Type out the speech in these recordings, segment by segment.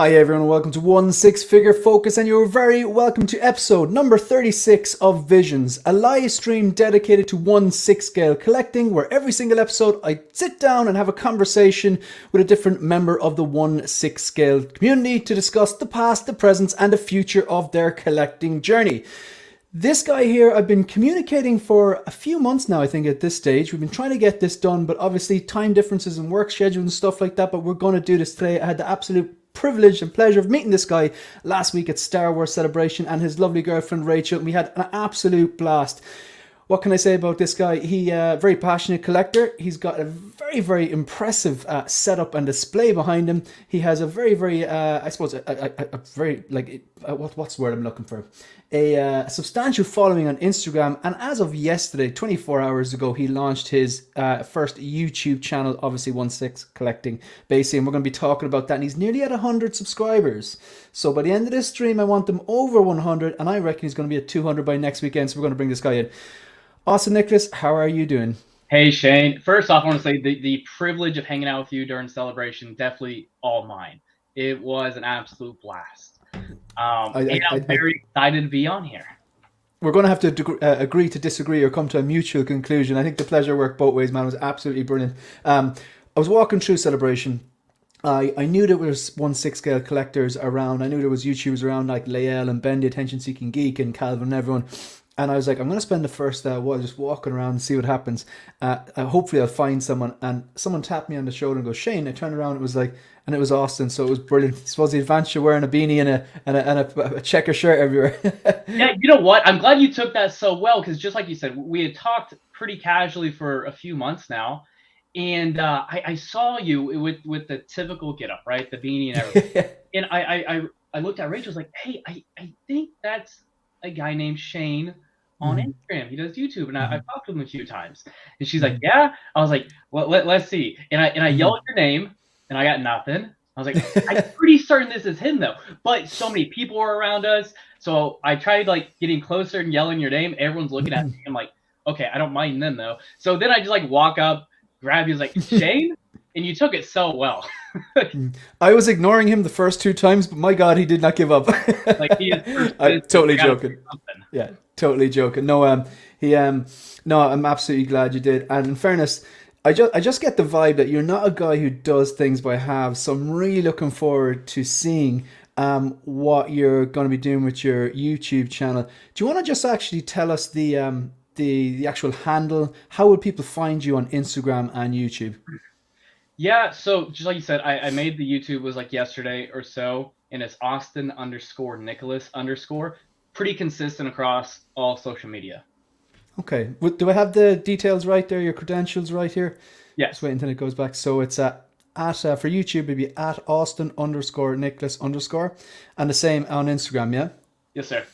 Hi everyone, welcome to One Six Figure Focus, and you're very welcome to episode number 36 of Visions, a live stream dedicated to 1/6 scale collecting, where every single episode I sit down and have a conversation with a different member of the 1/6 scale community to discuss the past, the present, and the future of their collecting journey. This guy here, I've been communicating for a few months now, I think, at this stage. We've been trying to get this done, but obviously time differences and work schedule and stuff like that, but we're going to do this today. I had the absolute privilege and pleasure of meeting this guy last week at Star Wars Celebration and his lovely girlfriend Rachel, and we had an absolute blast. What can I say about this guy? He very passionate collector. He's got a very impressive setup and display behind him. He has a very I suppose a very like what's the word I'm looking for? A substantial following on Instagram, and as of yesterday, 24 hours ago, he launched his first YouTube channel, obviously 1/6 collecting basically, and we're going to be talking about that. And he's nearly at 100 subscribers. So by the end of this stream, I want them over 100, and I reckon he's going to be at 200 by next weekend. So we're going to bring this guy in. Austin Nicholas, how are you doing? Hey, Shane. First off, I want to say the privilege of hanging out with you during Celebration, definitely all mine. It was an absolute blast. And I'm very excited to be on here. We're going to have to agree to disagree or come to a mutual conclusion. I think the pleasure worked both ways, man. It was absolutely brilliant. I was walking through Celebration. I knew there was 1/6 scale collectors around. I knew there was YouTubers around like Lael and Ben, the Attention Seeking Geek, and Calvin and everyone. And I was like, I'm going to spend the first while just walking around and see what happens. Hopefully I'll find someone. And someone tapped me on the shoulder and goes, Shane. I turned around, and it was Austin. So it was brilliant. I suppose the adventure wearing a beanie and a checker shirt everywhere. Yeah, you know what? I'm glad you took that so well, because just like you said, we had talked pretty casually for a few months now. And I saw you with the typical get up, right? The beanie and everything. And I looked at Rachel, I was like, hey, I think that's a guy named Shane on Instagram. He does YouTube, and I've talked to him a few times. And she's like, yeah. I was like, well, let's see. And I yelled your name, and I got nothing. I was like, I'm pretty certain this is him though. But so many people are around us, so I tried like getting closer and yelling your name. Everyone's looking at me. I'm like, okay, I don't mind them though. So then I just like walk up, grab you, like, Shane, and you took it so well. I was ignoring him the first two times, but my God, he did not give up. Like he is. I'm totally joking. Yeah, totally joking. No, no, I'm absolutely glad you did. And in fairness, I just get the vibe that you're not a guy who does things by halves. So I'm really looking forward to seeing what you're going to be doing with your YouTube channel. Do you want to just actually tell us the actual handle? How would people find you on Instagram and YouTube? Yeah, so just like you said, I made the YouTube was like yesterday or so, and it's Austin_Nicholas_. Pretty consistent across all social media. Okay. Do I have the details right there? Your credentials right here? Yes. Just wait until it goes back. So it's for YouTube, it'd be at Austin_Nicholas_, and the same on Instagram, yeah? Yes, sir.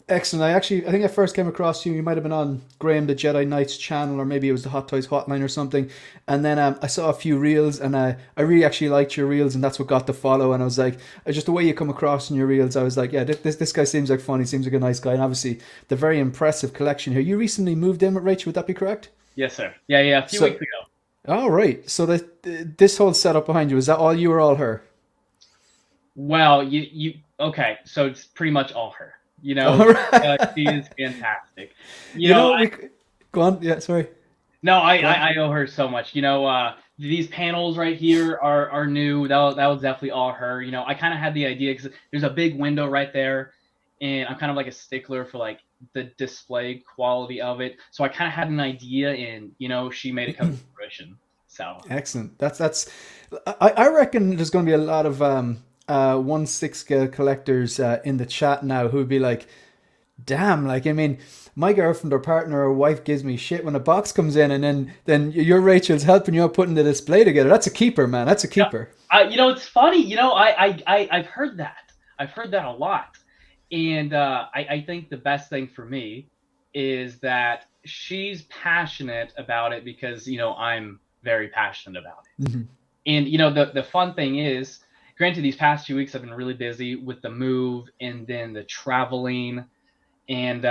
Excellent. I think I first came across you. You might have been on Graham the Jedi Knight's channel, or maybe it was the Hot Toys Hotline or something. And then I saw a few reels, and I really actually liked your reels, and that's what got the follow. And I was like, just the way you come across in your reels, I was like, yeah, this guy seems like fun. He seems like a nice guy, and obviously the very impressive collection here. You recently moved in with Rachel, would that be correct? Yes, sir. Yeah, a few weeks ago. All right. So this whole setup behind you, is that all you or all her? Well, you okay? So it's pretty much all her. You know, right. She is fantastic. You know go on. Yeah, sorry. No, I owe her so much. You know, these panels right here are new. That was definitely all her. You know, I kind of had the idea because there's a big window right there, and I'm kind of like a stickler for like the display quality of it. So I kind of had an idea, and you know, she made it come to fruition. So excellent. That's. I reckon there's going to be a lot of 1/6 scale collectors in the chat now who would be like, damn, like, I mean, my girlfriend or partner or wife gives me shit when a box comes in, and then your Rachel's helping you out putting the display together. That's a keeper, man. That's a keeper. You know, it's funny. You know, I've heard that. I've heard that a lot. And I think the best thing for me is that she's passionate about it because, you know, I'm very passionate about it. Mm-hmm. And, you know, the fun thing is, granted, these past few weeks I've been really busy with the move and then the traveling. And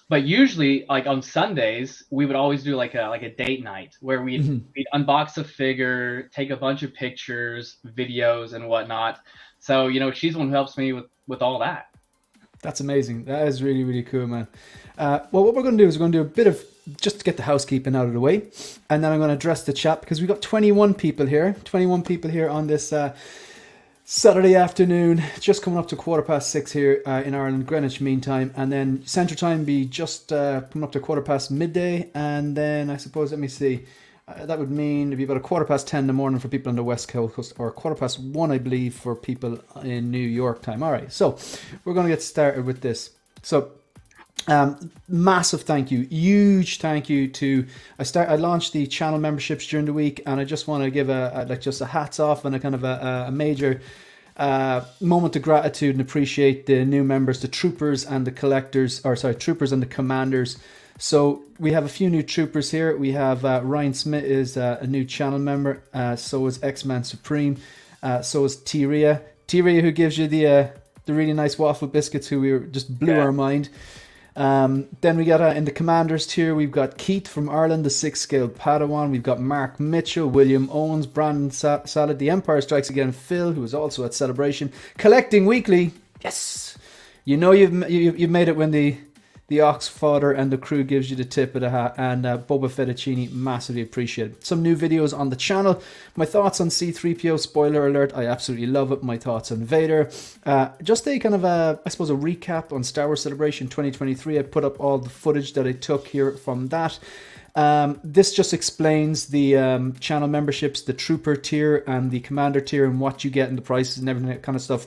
But usually, like on Sundays, we would always do like a date night where we'd unbox a figure, take a bunch of pictures, videos, and whatnot. So she's the one who helps me with all that. That's amazing. That is really, really cool, man. Well, what we're going to do is we're going to do a bit of, just to get the housekeeping out of the way, and then I'm going to address the chat because we've got 21 people here on this Saturday afternoon, just coming up to 6:15 here in Ireland, Greenwich Mean Time, and then Central Time be just coming up to 7:15 midday, and then I suppose, let me see, that would mean it'd be about 10:15 in the morning for people on the West Coast, or 1:15, I believe, for people in New York time. All right, so we're going to get started with this. So massive thank you, huge thank you to, I launched the channel memberships during the week, and I just want to give a hats off and a kind of a major moment of gratitude and appreciate the new members, the troopers and the troopers and the commanders. So we have a few new troopers here. We have Ryan Smith is a new channel member. So is X-Man Supreme. So is Tyria, who gives you the really nice waffle biscuits, who we just blew our mind. Then we got in the commanders tier, we've got Keith from Ireland, the 6th scale Padawan. We've got Mark Mitchell, William Owens, Brandon Salad, The Empire Strikes Again, Phil, who is also at Celebration, Collecting Weekly. Yes, you've made it when the Ox Fodder and the crew gives you the tip of the hat, and Boba Fettuccini, massively appreciated. Some new videos on the channel. My thoughts on C-3PO, spoiler alert, I absolutely love it. My thoughts on Vader. Just a kind of a recap on Star Wars Celebration 2023. I put up all the footage that I took here from that. This just explains the channel memberships, the trooper tier and the commander tier, and what you get and the prices and everything, that kind of stuff.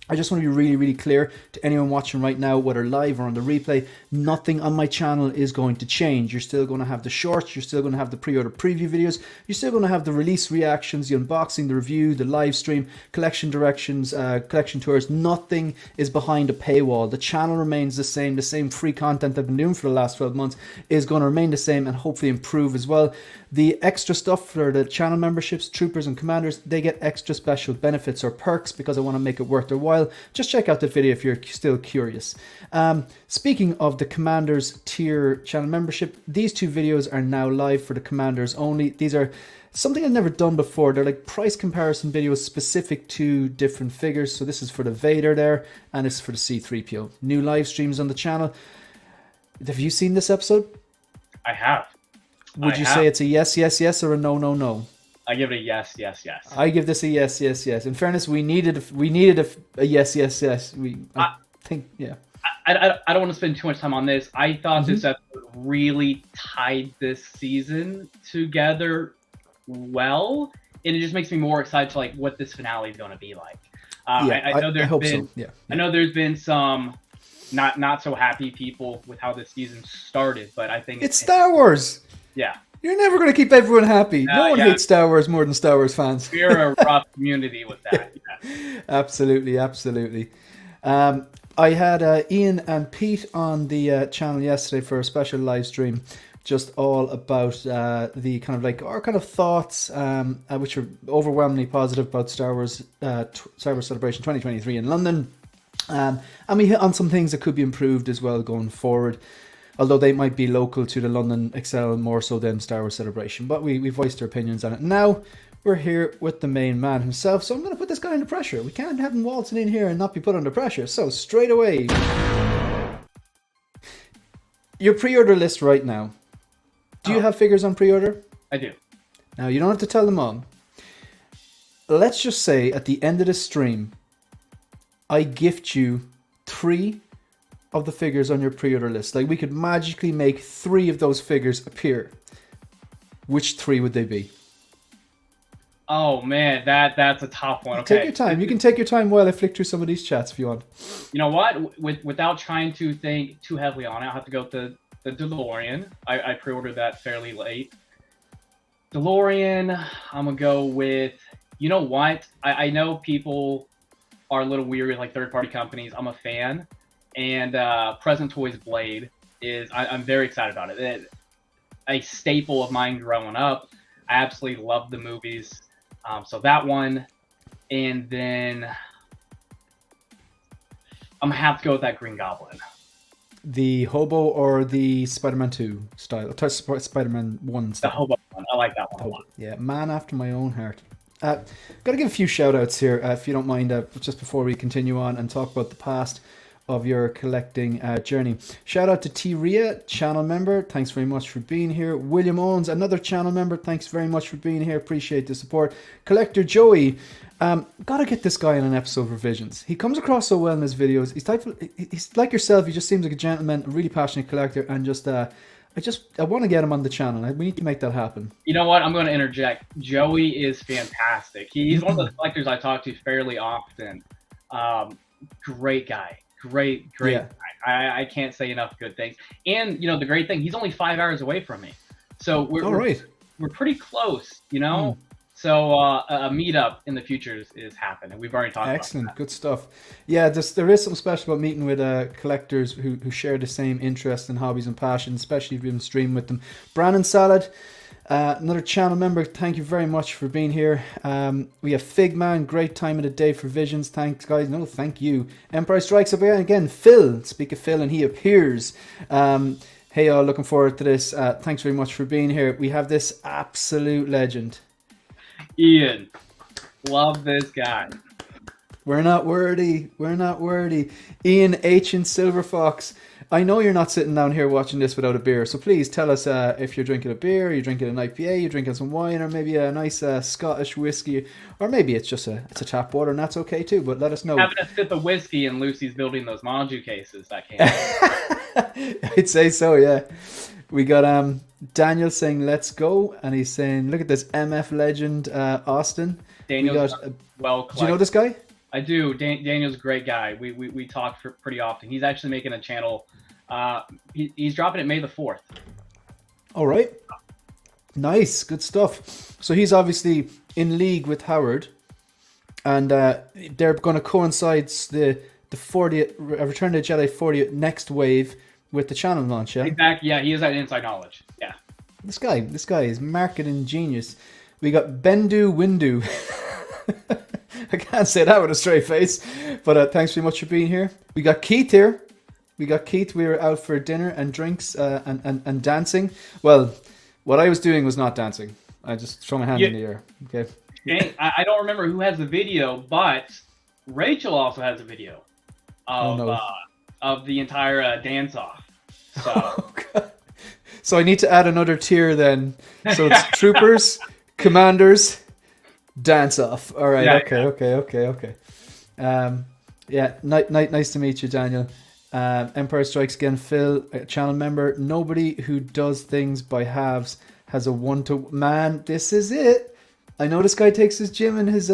I just want to be really, really clear to anyone watching right now, whether live or on the replay, nothing on my channel is going to change. You're still going to have the shorts, you're still going to have the pre-order preview videos, you're still going to have the release reactions, the unboxing, the review, the live stream, collection directions, collection tours. Nothing is behind a paywall. The channel remains the same free content I've been doing for the last 12 months is going to remain the same and hopefully improve as well. The extra stuff for the channel memberships, troopers and commanders, they get extra special benefits or perks because I want to make it worth their while. Just check out the video if you're still curious. Speaking of the commanders tier channel membership, these two videos are now live for the commanders only. These are something I've never done before. They're like price comparison videos specific to different figures. So this is for the Vader there, and this is for the C-3PO. New live streams on the channel. Have you seen this episode? I have. Would you say it's a yes, yes, yes, or a no, no, no? I give it a yes, yes, yes. I give this a yes, yes, yes. In fairness, we needed a yes, yes, yes. I think, yeah. I don't want to spend too much time on this. I thought this episode really tied this season together well, and it just makes me more excited to like what this finale is going to be like. I know I know there's been some not so happy people with how this season started, but I think it's Star Wars. Yeah. You're never going to keep everyone happy. No one hates Star Wars more than Star Wars fans. We're a rough community with that. Yeah. Absolutely, absolutely. I had Ian and Pete on the channel yesterday for a special live stream, just all about the kind of like our kind of thoughts, which are overwhelmingly positive about Star Wars Celebration 2023 in London. And we hit on some things that could be improved as well going forward, although they might be local to the London Excel more so than Star Wars Celebration. But we voiced our opinions on it. Now we're here with the main man himself, so I'm going to put this guy under pressure. We can't have him waltzing in here and not be put under pressure. So straight away, your pre-order list right now. Do you have figures on pre-order? I do. Now, you don't have to tell them all. Let's just say at the end of the stream, I gift you 3 of the figures on your pre-order list. Like, we could magically make 3 of those figures appear. Which 3 would they be? Oh man, that's a tough one. Okay. Take your time. You can take your time while I flick through some of these chats if you want. You know what? Without trying to think too heavily on it, I'll have to go with the DeLorean. I pre-ordered that fairly late. DeLorean, I'm gonna go with, you know what? I know people are a little weary with like third-party companies. I'm a fan. And Present Toys Blade is, I'm very excited about it. It's a staple of mine growing up. I absolutely love the movies. So that one. And then I'm going to have to go with that Green Goblin. The Hobo or the Spider-Man 2 style? Spider-Man 1 The style. hobo one. I like that one a lot. Yeah, man after my own heart. Got to give a few shout outs here, if you don't mind, just before we continue on and talk about the past of your collecting journey. Shout out to T. Ria, channel member. Thanks very much for being here. William Owens, another channel member. Thanks very much for being here. Appreciate the support. Collector Joey. Gotta get this guy in an episode for Visions. He comes across so well in his videos. He's like yourself. He just seems like a gentleman, a really passionate collector, and I want to get him on the channel. We need to make that happen. You know what? I'm going to interject. Joey is fantastic. He's one of those collectors I talk to fairly often. Great guy. Great Yeah. guy. I can't say enough good things. And, the great thing, he's only 5 hours away from me. So we're pretty close, So a meetup in the future is happening. We've already talked Excellent. about that. Good stuff. Yeah, there is something special about meeting with collectors who share the same interests and hobbies and passions, especially if you've been streaming with them. Brandon Salad, another channel member, thank you very much for being here. We have Figman, great time of the day for Visions. Thanks, guys. No, thank you. Empire Strikes up again. Phil, speak of Phil, and he appears. Hey, all, looking forward to this. Thanks very much for being here. We have this absolute legend. Ian, love this guy. We're not worthy. Ian H. and Silver Fox. I know you're not sitting down here watching this without a beer, so please tell us if you're drinking a beer, you're drinking an IPA, you're drinking some wine, or maybe a nice Scottish whiskey, or maybe it's just a tap water, and that's okay too. But let us know. Having a sip of whiskey and Lucy's building those Maju cases. That came. I'd say so. Yeah. We got Daniel saying let's go, and he's saying look at this MF legend Austin. Daniel's well collected. Do you know this guy? I do. Daniel's a great guy. We talk pretty often. He's actually making a channel. He's dropping it May the 4th. All right. Nice. Good stuff. So he's obviously in league with Howard, and they're going to coincide the 40th Return of the Jedi 40th next wave with the channel launch, yeah? Exactly. Yeah, he has that inside knowledge. Yeah. This guy is marketing genius. We got Bendu Windu. I can't say that with a straight face, but thanks very much for being here. We got Keith here. We were out for dinner and drinks and dancing. Well, what I was doing was not dancing. I just threw my hand in the air. Okay. I don't remember who has the video, but Rachel also has a video of the entire dance-off. So. Oh, so I need to add another tier then. So it's troopers, commanders, dance off. All right. Yeah, okay. Nice to meet you, Daniel. Empire Strikes Again, Phil, channel member. Nobody who does things by halves has a one-to-man. This is it. I know this guy takes his gym and his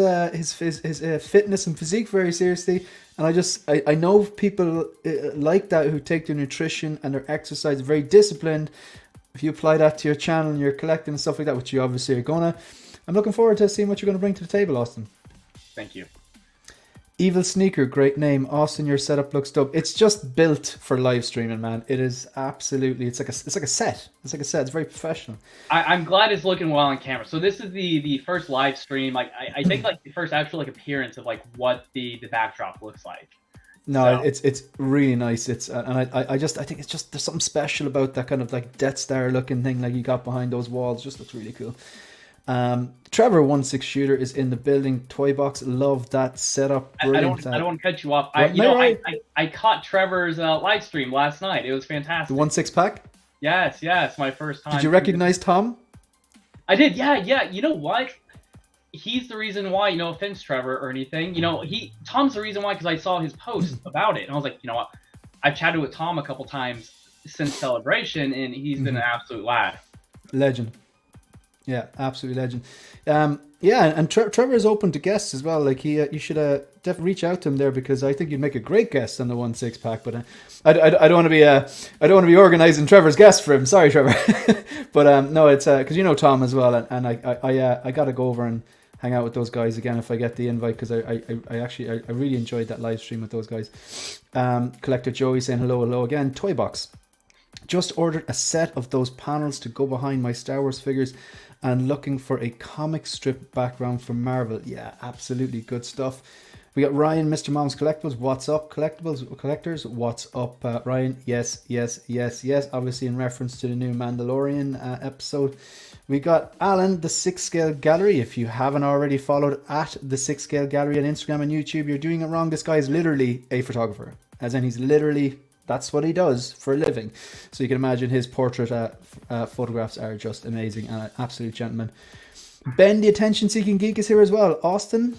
fitness and physique very seriously. And I know people like that who take their nutrition and their exercise very disciplined. If you apply that to your channel and you're collecting and stuff like that, which you obviously are gonna, I'm looking forward to seeing what you're gonna bring to the table, Austin. Thank you. Evil Sneaker, great name. Austin, your setup looks dope. It's just built for live streaming, man. It is absolutely. It's like a set. It's very professional. I'm glad it's looking well on camera. So this is the first live stream. I think the first actual appearance of what the backdrop looks like. No, so. It's really nice. I think it's just there's something special about that kind of Death Star looking thing you got behind those walls. It just looks really cool. Trevor 16 Shooter is in the building. Toy Box, love that setup. Brilliant. I don't want to cut you off. I caught Trevor's live stream last night. It was fantastic. The 16 pack? Yes, my first time. Did you recognize Tom? I did. Yeah. You know what? He's the reason why. No offense, Trevor, or anything. Tom's the reason why because I saw his post about it, and I was like, you know what? I've chatted with Tom a couple times since Celebration, and he's been an absolute lad. Legend. Yeah, absolutely legend. And Trevor is open to guests as well. You should definitely reach out to him there because I think you'd make a great guest on the 16 pack. But I don't want to be organizing Trevor's guest for him. Sorry, Trevor. But no, it's because you know Tom as well, and I got to go over and hang out with those guys again if I get the invite because I really enjoyed that live stream with those guys. Collector Joey saying hello again. Toy Box. Just ordered a set of those panels to go behind my Star Wars figures and looking for a comic strip background from Marvel. Yeah, absolutely good stuff. We got Ryan, Mr. Mom's Collectibles. What's up, collectors? What's up, Ryan? Yes. Obviously in reference to the new Mandalorian episode. We got Alan, the 6 Scale Gallery. If you haven't already followed at the 6 Scale Gallery on Instagram and YouTube, you're doing it wrong. This guy is literally a photographer. As in, he's literally, that's what he does for a living. So you can imagine his portrait photographs are just amazing and an absolute gentleman. Ben, the attention-seeking geek, is here as well. Austin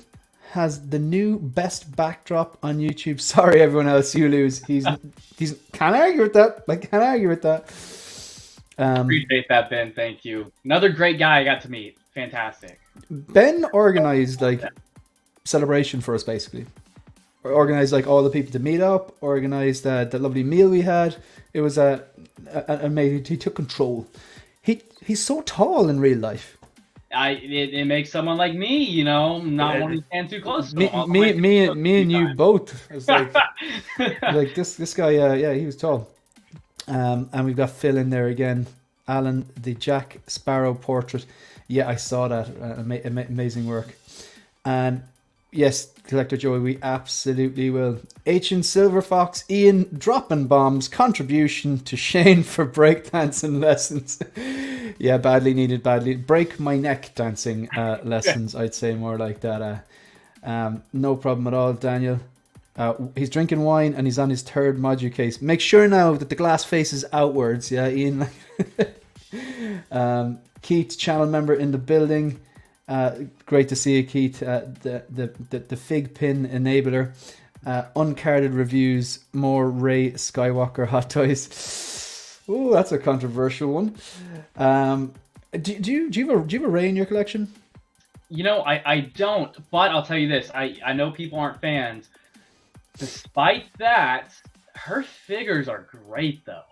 has the new best backdrop on YouTube. Sorry, everyone else, you lose. He's can't argue with that. Like, can't argue with that. Appreciate that, Ben. Thank you. Another great guy I got to meet. Fantastic. Ben organized like celebration for us, basically. Organized like all the people to meet up. Organized the lovely meal we had. It was amazing. He took control. He's so tall in real life. It makes someone like me, you know, not want to stand too close. Me and you both. It's like, like this guy, yeah, he was tall. And we've got Phil in there again. Alan, the Jack Sparrow portrait. Yeah, I saw that. Amazing work. And yes, Collector Joey, we absolutely will. Ancient Silver Fox, Ian dropping bombs, contribution to Shane for breakdancing lessons. Yeah, badly needed, break my neck dancing lessons, I'd say more like that. No problem at all, Daniel. He's drinking wine and he's on his third module case. Make sure now that the glass faces outwards. Yeah, Ian. Keith, channel member in the building. Great to see you, Keith. The fig pin enabler. Uncarded reviews. More Ray Skywalker hot toys. Oh, that's a controversial one. Do you have a Ray in your collection? You know, I don't, but I'll tell you this. I know people aren't fans. Despite that, her figures are great, though.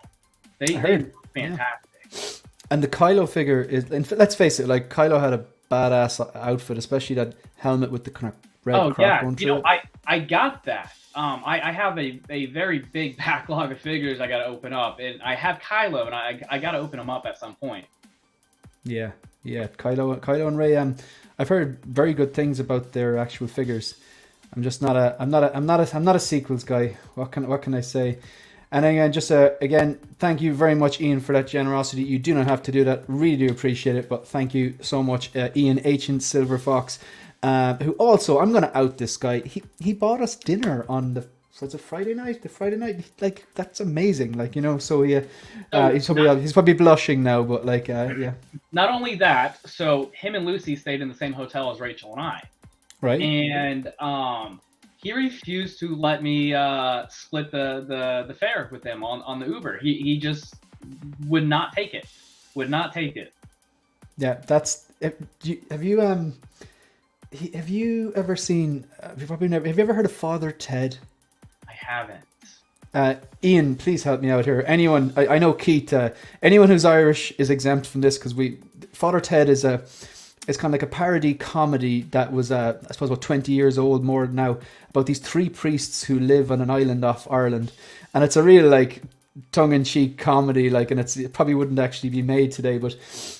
They're fantastic. Yeah. And the Kylo figure is, let's face it, like Kylo had a badass outfit, especially that helmet with the kind of red crop going through it. I got that. I have a very big backlog of figures I got to open up, and I have Kylo, and I got to open them up at some point. Yeah, Kylo and Rey. I've heard very good things about their actual figures. I'm just not a sequels guy. What can I say? And again, thank you very much, Ian, for that generosity. You do not have to do that. Really do appreciate it. But thank you so much, Ian, Ancient Silver Fox, who also, I'm going to out this guy. He bought us dinner on it's a Friday night. Like, that's amazing. Like, you know, so he's probably blushing now, but like, yeah. Not only that, so him and Lucy stayed in the same hotel as Rachel and I. Right. And he refused to let me split the fare with him on the Uber. He just would not take it. Yeah, that's. Have you ever seen? Have you ever heard of Father Ted? I haven't. Ian, please help me out here. Anyone? I know Keith. Anyone who's Irish is exempt from this because Father Ted is it's kind of like a parody comedy that was, I suppose, about 20 years old more now, about these 3 priests who live on an island off Ireland. And it's a real, like, tongue-in-cheek comedy, like, and it probably wouldn't actually be made today, but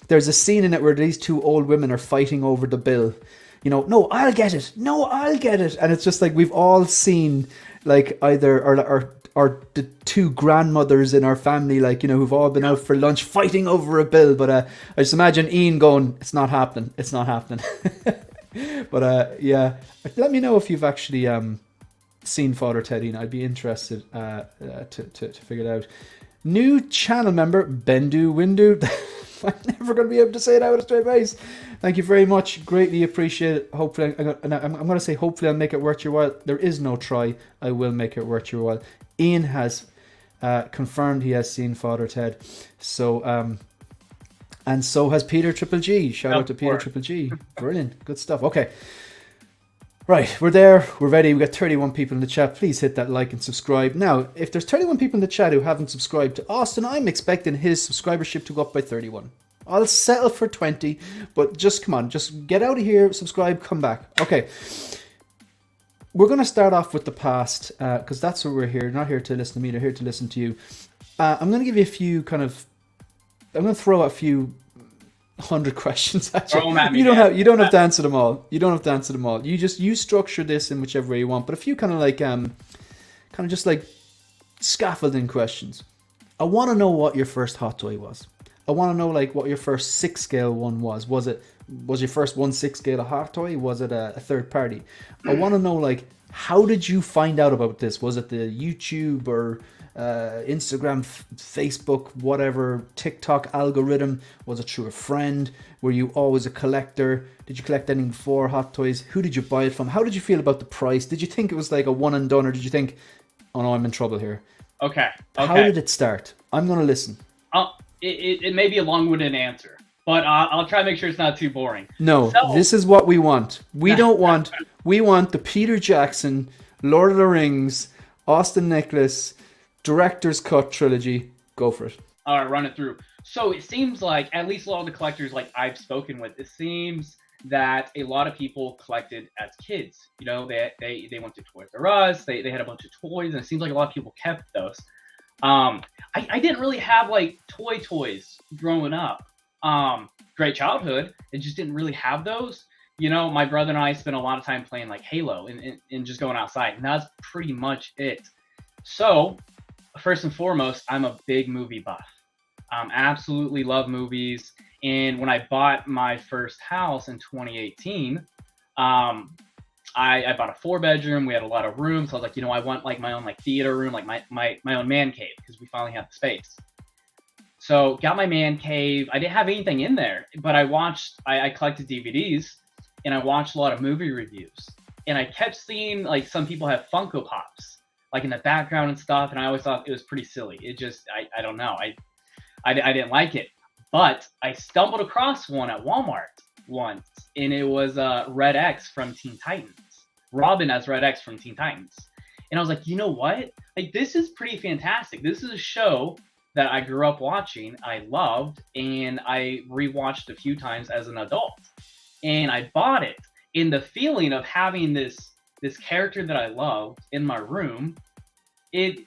there's a scene in it where these 2 old women are fighting over the bill. You know, no, I'll get it. And it's just like, we've all seen, like, either, or the 2 grandmothers in our family, like, you know, who've all been out for lunch fighting over a bill. But I just imagine Ian going, it's not happening. But yeah, let me know if you've actually seen Father Ted, Ian. I'd be interested to figure it out. New channel member, Bendu Windu. I'm never going to be able to say it out with a straight face. Thank you very much. Greatly appreciate it. Hopefully, I'm going to say hopefully I'll make it worth your while. There is no try. I will make it worth your while. Ian has confirmed he has seen Father Ted. So, and so has Peter Triple G. Shout out to Peter Triple G. Brilliant. Good stuff. Okay. Right, we're there, we're ready, we've got 31 people in the chat. Please hit that like and subscribe. Now, if there's 31 people in the chat who haven't subscribed to Austin, I'm expecting his subscribership to go up by 31. I'll settle for 20, but just come on, just get out of here, subscribe, come back. Okay, we're going to start off with the past, because that's what we're here. Not here to listen to me, they're here to listen to you. I'm going to give you a few I'm going to throw out a few 100 questions at Throw 'em at me, you. man. You don't have to answer them all. You don't have to answer them all. You structure this in whichever way you want. But a few kind of like kind of just like scaffolding questions. I want to know what your first hot toy was. I want to know like what your first 6 scale one was. Was your first 1/6 scale a hot toy? Was it a third party? I want to know like how did you find out about this? Was it the YouTube or Instagram, Facebook, whatever, TikTok algorithm? Was it through a friend? Were you always a collector? Did you collect anything before Hot Toys? Who did you buy it from? How did you feel about the price? Did you think it was like a one and done, or did you think, oh no, I'm in trouble here? Okay. How did it start? I'm going to listen. It may be a long-winded answer, but I'll try to make sure it's not too boring. No, this is what we want. We want the Peter Jackson, Lord of the Rings, Austin Nicholas, Director's Cut trilogy. Go for it. All right, run it through. So it seems like, at least a lot of the collectors like I've spoken with, it seems that a lot of people collected as kids. You know, they went to Toys R Us, they had a bunch of toys, and it seems like a lot of people kept those. I didn't really have like toys growing up. Great childhood. It just didn't really have those. You know, my brother and I spent a lot of time playing like Halo and just going outside, and that's pretty much it. So, first and foremost, I'm a big movie buff. Absolutely love movies. And when I bought my first house in 2018, I bought a 4-bedroom. We had a lot of rooms. So I was like, you know, I want like my own like theater room, like my own man cave, because we finally had the space. So got my man cave. I didn't have anything in there, but I collected DVDs and I watched a lot of movie reviews. And I kept seeing like some people have Funko Pops like in the background and stuff. And I always thought it was pretty silly. It just, I don't know. I didn't like it. But I stumbled across one at Walmart once, and it was Red X from Teen Titans. Robin as Red X from Teen Titans. And I was like, you know what? Like, this is pretty fantastic. This is a show that I grew up watching, I loved, and I rewatched a few times as an adult. And I bought it. And the feeling of having this character that I loved in my room, it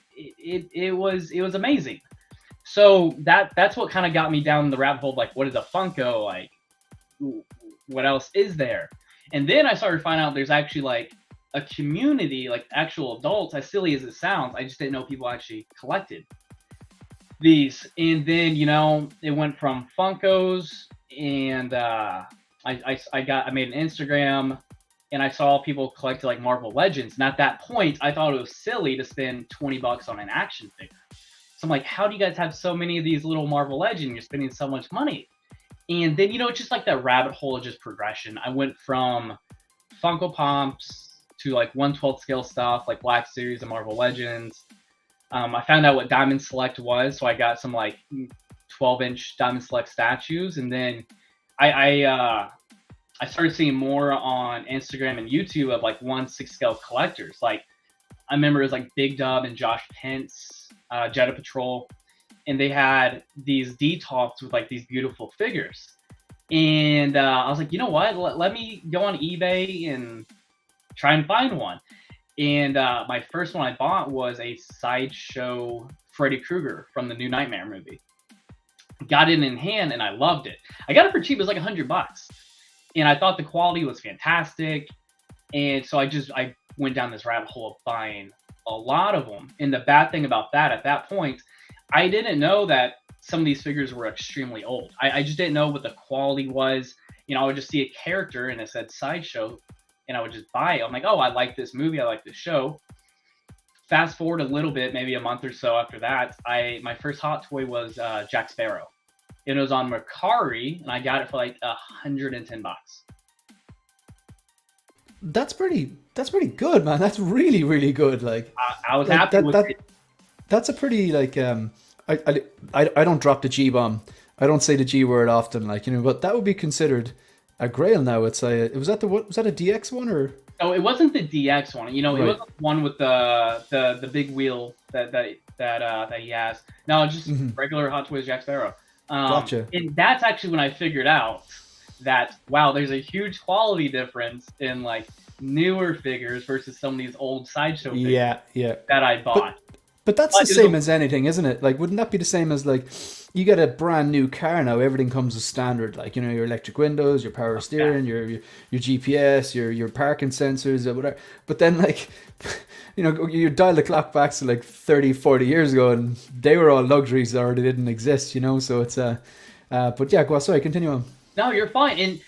was amazing. So that's what kind of got me down the rabbit hole. Like, what is a Funko? Like, what else is there? And then I started finding out there's actually like a community, like actual adults. As silly as it sounds, I just didn't know people actually collected these. And then, you know, it went from Funkos, and I made an Instagram, and I saw people collect like Marvel Legends. And at that point, I thought it was silly to spend $20 on an action figure. So I'm like, how do you guys have so many of these little Marvel Legends? You're spending so much money. And then, you know, it's just like that rabbit hole of just progression. I went from Funko Pops to like 1/12 scale stuff, like Black Series and Marvel Legends. I found out what Diamond Select was, so I got some like 12-inch Diamond Select statues. And then I started seeing more on Instagram and YouTube of like 1/6 scale collectors. Like, I remember it was like Big Dub and Josh Pence, Jetta Patrol, and they had these detox with like these beautiful figures. And I was like, you know what? Let me go on eBay and try and find one. And my first one I bought was a Sideshow Freddy Krueger from the new Nightmare movie. Got it in hand and I loved it. I got it for cheap. It was like $100. And I thought the quality was fantastic. And so I went down this rabbit hole of buying a lot of them. And the bad thing about that, at that point, I didn't know that some of these figures were extremely old. I just didn't know what the quality was. You know, I would just see a character and it said Sideshow, and I would just buy it. I'm like, oh, I like this movie. I like this show. Fast forward a little bit, maybe a month or so after that, my first hot toy was Jack Sparrow. It was on Mercari, and I got it for like $110. That's pretty good, man. That's really, really good. Like, I was happy with it. That's a pretty like I don't drop the G bomb. I don't say the G word often, like, you know, but that would be considered a grail now. It's was that a DX one or? Oh, it wasn't the DX one. You know, right. It wasn't one with the big wheel that he has. No, just regular Hot Toys Jack Sparrow. Gotcha. And that's actually when I figured out that, wow, there's a huge quality difference in like newer figures versus some of these old Sideshow figures that I bought. But that's the same as anything, isn't it? Like, wouldn't that be the same as like, you get a brand new car now, everything comes as standard, like, you know, your electric windows, your power steering, your GPS, your parking sensors, or whatever. But then, like, you know, you dial the clock back to like 30, 40 years ago, and they were all luxuries that already didn't exist, you know. So it's but yeah, go on. Sorry, continue on. No, you're fine.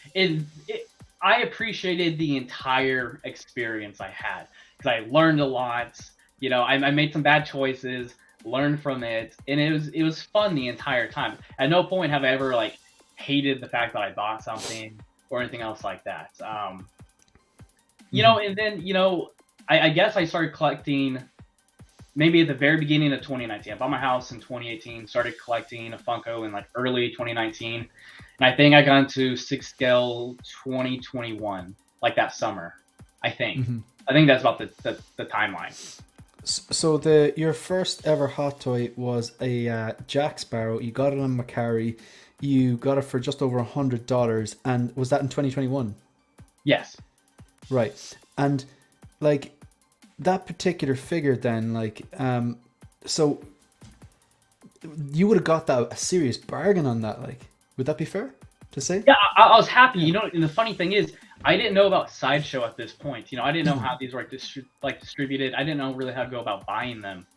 I appreciated the entire experience I had because I learned a lot. You know, I made some bad choices, learned from it, and it was fun the entire time. At no point have I ever like hated the fact that I bought something or anything else like that. You know, and then, you know, I guess I started collecting maybe at the very beginning of 2019. I bought my house in 2018, started collecting a Funko in like early 2019. And I think I got into 6 scale 2021, like that summer, I think. I think that's about the timeline. So your first ever hot toy was a Jack Sparrow. You got it on Macari. You got it for just over $100, and was that in 2021? Yes. Right. And like that particular figure, then, like, so you would have got that a serious bargain on that. Like, would that be fair to say? Yeah, I was happy. You know, and the funny thing is, I didn't know about Sideshow at this point. You know, I didn't know how these were distributed. I didn't know really how to go about buying them.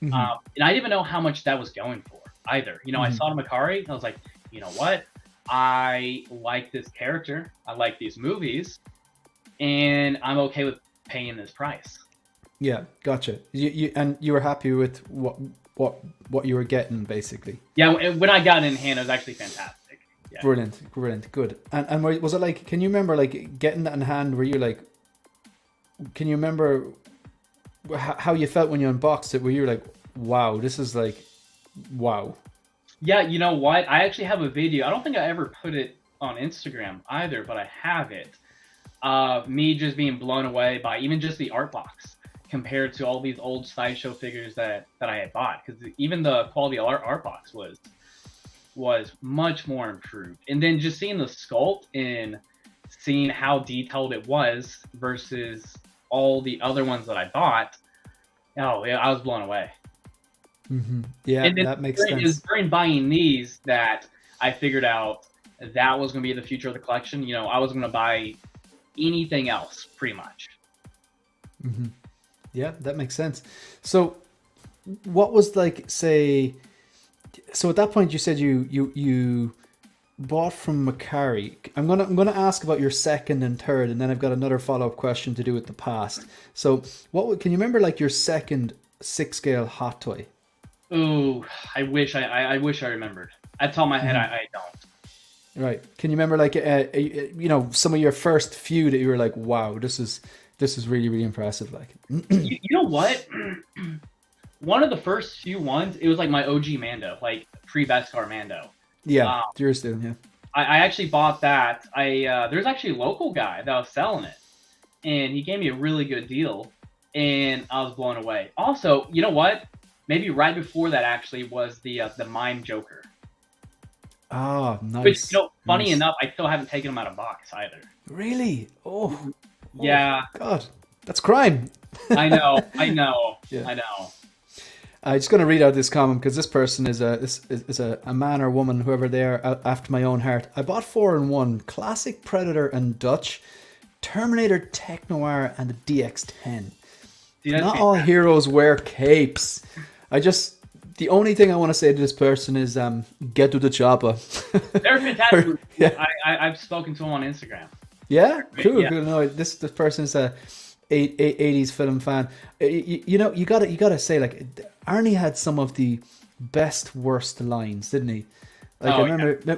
And I didn't even know how much that was going for either. You know, I saw Macari, and I was like, you know what? I like this character. I like these movies, and I'm okay with paying this price. Yeah, gotcha. You were happy with what you were getting, basically. Yeah, when I got it in hand, it was actually fantastic. Yeah. Brilliant, good. And was it like? Can you remember like getting that in hand? Were you like? Can you remember how you felt when you unboxed it? Were you like, wow, this is like, wow? Yeah, you know what? I actually have a video. I don't think I ever put it on Instagram either, but I have it. Me just being blown away by even just the art box compared to all these old Sideshow figures that I had bought, because even the quality of art box was much more improved. And then just seeing the sculpt and seeing how detailed it was versus all the other ones that I bought, oh yeah, I was blown away. Yeah, that makes sense. It was during buying these that I figured out that was going to be the future of the collection. You know, I was going to buy anything else pretty much. Yeah, that makes sense. So what was like, say, so at that point you said you bought from Macari. I'm gonna ask about your second and third, and then I've got another follow-up question to do with the past. So can you remember like your second 6 scale hot toy? Ooh, I wish I remembered. At the top of my head, I don't. Right. Can you remember like you know, some of your first few that you were like, wow, this is really, really impressive. Like, you know what? One of the first few ones, it was like my OG Mando, like pre-Beskar Mando. Yeah, yours did, yeah. I actually bought that. There's actually a local guy that was selling it, and he gave me a really good deal, and I was blown away. Also, you know what? Maybe right before that actually was the Mime Joker. Ah, nice. Which, you know, funny enough, I still haven't taken him out of box either. Really? Oh, yeah. God, that's crime. I know. Yeah. I know. I'm just going to read out this comment because this person is a man or woman, whoever they are, after my own heart. I bought 4 in 1: Classic Predator and Dutch, Terminator Tech Noir, and the DX10. Not all heroes wear capes. The only thing I want to say to this person is get to the chopper. They're fantastic. Yeah. I've spoken to them on Instagram. Yeah? Cool. Yeah. No, this person is a 80s film fan. You know, you gotta say, like, Arnie had some of the best worst lines, didn't he? Like, I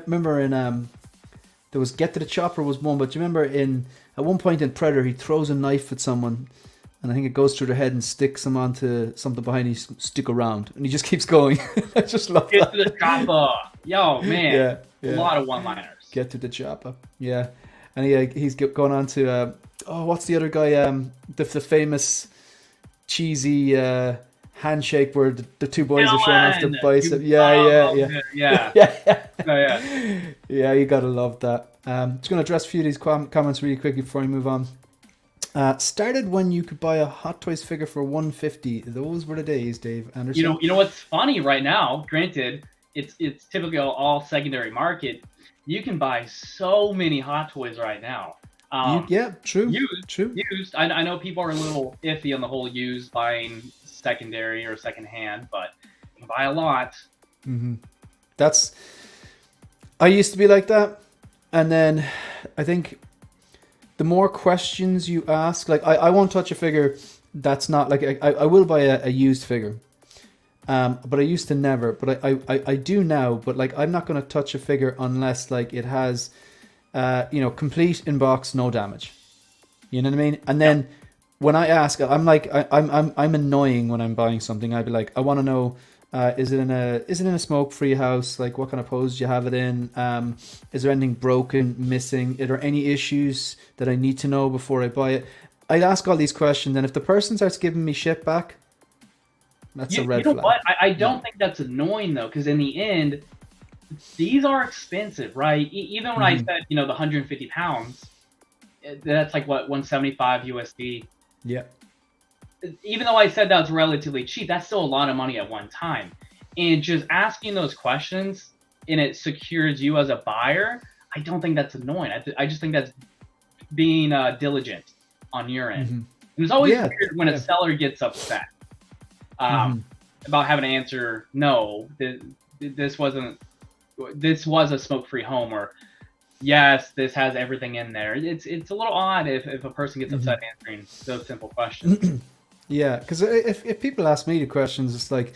remember in there was Get to the Chopper was one, but you remember at one point in Predator he throws a knife at someone, and I think it goes through their head and sticks them onto something behind. He stick around, and he just keeps going. I just love that. Get to the chopper, yo man. Yeah. A lot of one-liners. Get to the chopper, yeah. And he's going on to what's the other guy? The famous cheesy handshake where the two boys are showing off their bicep. Yeah. You gotta love that. Just gonna address a few of these comments really quickly before we move on. Started when you could buy a Hot Toys figure for 150. Those were the days, Dave Anderson. You know what's funny right now? Granted, it's typically all secondary market. You can buy so many Hot Toys right now. Yeah, true. Used. I know people are a little iffy on the whole used buying secondary or secondhand, but you can buy a lot. Mm-hmm. I used to be like that, and then I think the more questions you ask, like I won't touch a figure that's not like I will buy a used figure, but I used to never, but I do now. But like I'm not going to touch a figure unless like it has, complete in box, no damage. You know what I mean? And then when I ask, I'm like I'm annoying when I'm buying something. I'd be like, I want to know. Is it in a smoke-free house? Like, what kind of pose do you have it in? Is there anything broken, missing? Are there any issues that I need to know before I buy it? I'd ask all these questions, and if the person starts giving me shit back, that's a red flag. What? I don't think that's annoying though, because in the end, these are expensive, right? Even when I said the 150 pounds, that's like what 175 USD. Yeah. Even though I said that's relatively cheap, that's still a lot of money at one time. And just asking those questions and it secures you as a buyer, I don't think that's annoying. I just think that's being diligent on your end. And it's always weird when a seller gets upset about having to answer, no, this was a smoke-free home, or yes, this has everything in there. It's a little odd if a person gets upset answering those simple questions. Yeah, because if people ask me the questions, it's like,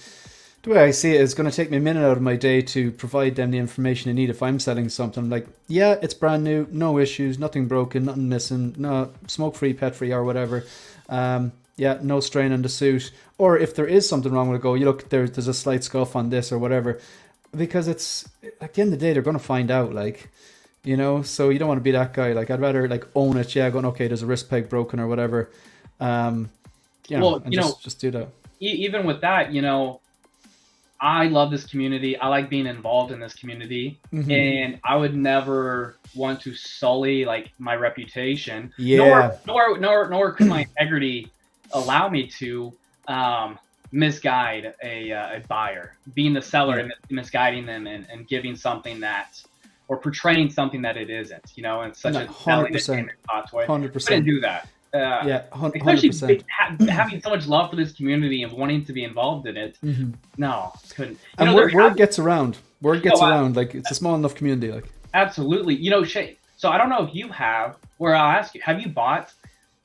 the way I see it, it's going to take me a minute out of my day to provide them the information they need if I'm selling something. I'm like, yeah, it's brand new, no issues, nothing broken, nothing missing, no smoke-free, pet-free, or whatever. Yeah, no strain on the suit. Or if there is something wrong with it, go, you look, there's a slight scuff on this or whatever. Because it's, at the end of the day, they're going to find out, like, so you don't want to be that guy. Like, I'd rather, like, own it, going, okay, there's a wrist peg broken or whatever. Just do that. Even with that, I love this community. I like being involved in this community, and I would never want to sully like my reputation. Yeah. Nor could my integrity allow me to misguide a buyer, being the seller and misguiding them and giving something that, or portraying something that it isn't. And such a 100%. 100%. Couldn't do that. 100%. Especially having so much love for this community and wanting to be involved in it. No, couldn't. And word gets around. Word gets around. Like, it's a small enough community. Like, absolutely. Shay. So I don't know if you have. Where I'll ask you: have you bought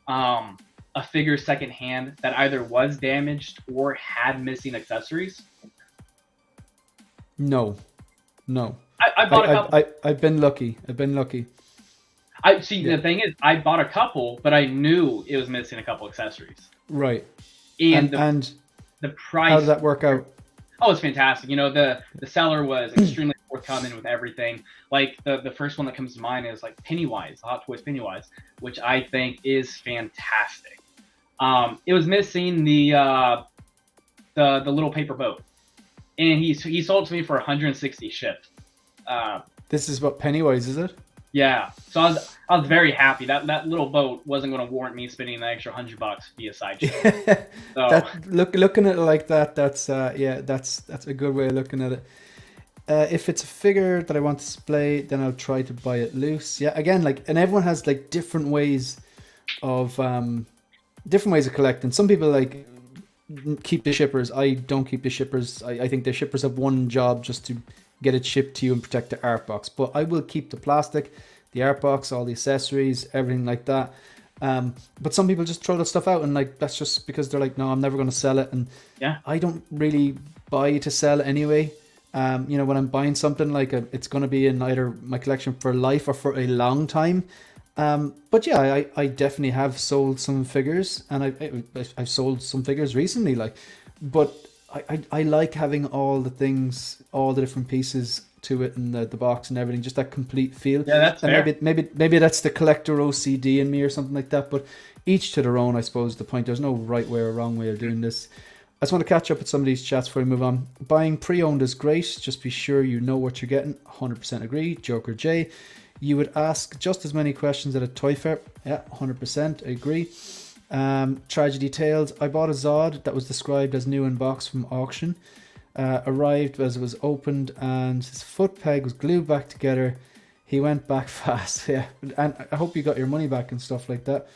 a figure secondhand that either was damaged or had missing accessories? No. I bought a couple. I've been lucky. The thing is, I bought a couple, but I knew it was missing a couple accessories. Right. And the price. How did that work out? Oh, it's fantastic. The seller was extremely forthcoming with everything. Like the first one that comes to mind is like Pennywise, Hot Toys Pennywise, which I think is fantastic. It was missing the little paper boat, and he sold it to me for 160 shipped. This is what Pennywise, is it? Yeah, so I was very happy that little boat wasn't going to warrant me spending an extra $100 via sideshow. So looking at it like that, that's a good way of looking at it. If it's a figure that I want to display, then I'll try to buy it loose. Yeah, again, like, and everyone has like different ways of collecting. Some people like keep the shippers. I don't keep the shippers. I think the shippers have one job, just to get it shipped to you and protect the art box. But I will keep the plastic, the art box, all the accessories, everything like that. But some people just throw that stuff out, and like, that's just because they're like, no, I'm never going to sell it. And I don't really buy to sell anyway. When I'm buying something, like, it's going to be in either my collection for life or for a long time. But yeah, I definitely have sold some figures, and I've sold some figures recently, like, but I like having all the things, all the different pieces to it, and the box and everything, just that complete feel. Yeah, that's fair. Maybe that's the collector OCD in me or something like that, but each to their own, I suppose. The point, there's no right way or wrong way of doing this. I just want to catch up with some of these chats before we move on. Buying pre-owned is great, just be sure you know what you're getting. 100% agree. Joker J. You would ask just as many questions at a toy fair. Yeah, 100%. I agree. Tragedy Tales. I bought a Zod that was described as new in box from auction. Arrived as it was opened and his foot peg was glued back together. He went back fast. Yeah, and I hope you got your money back and stuff like that.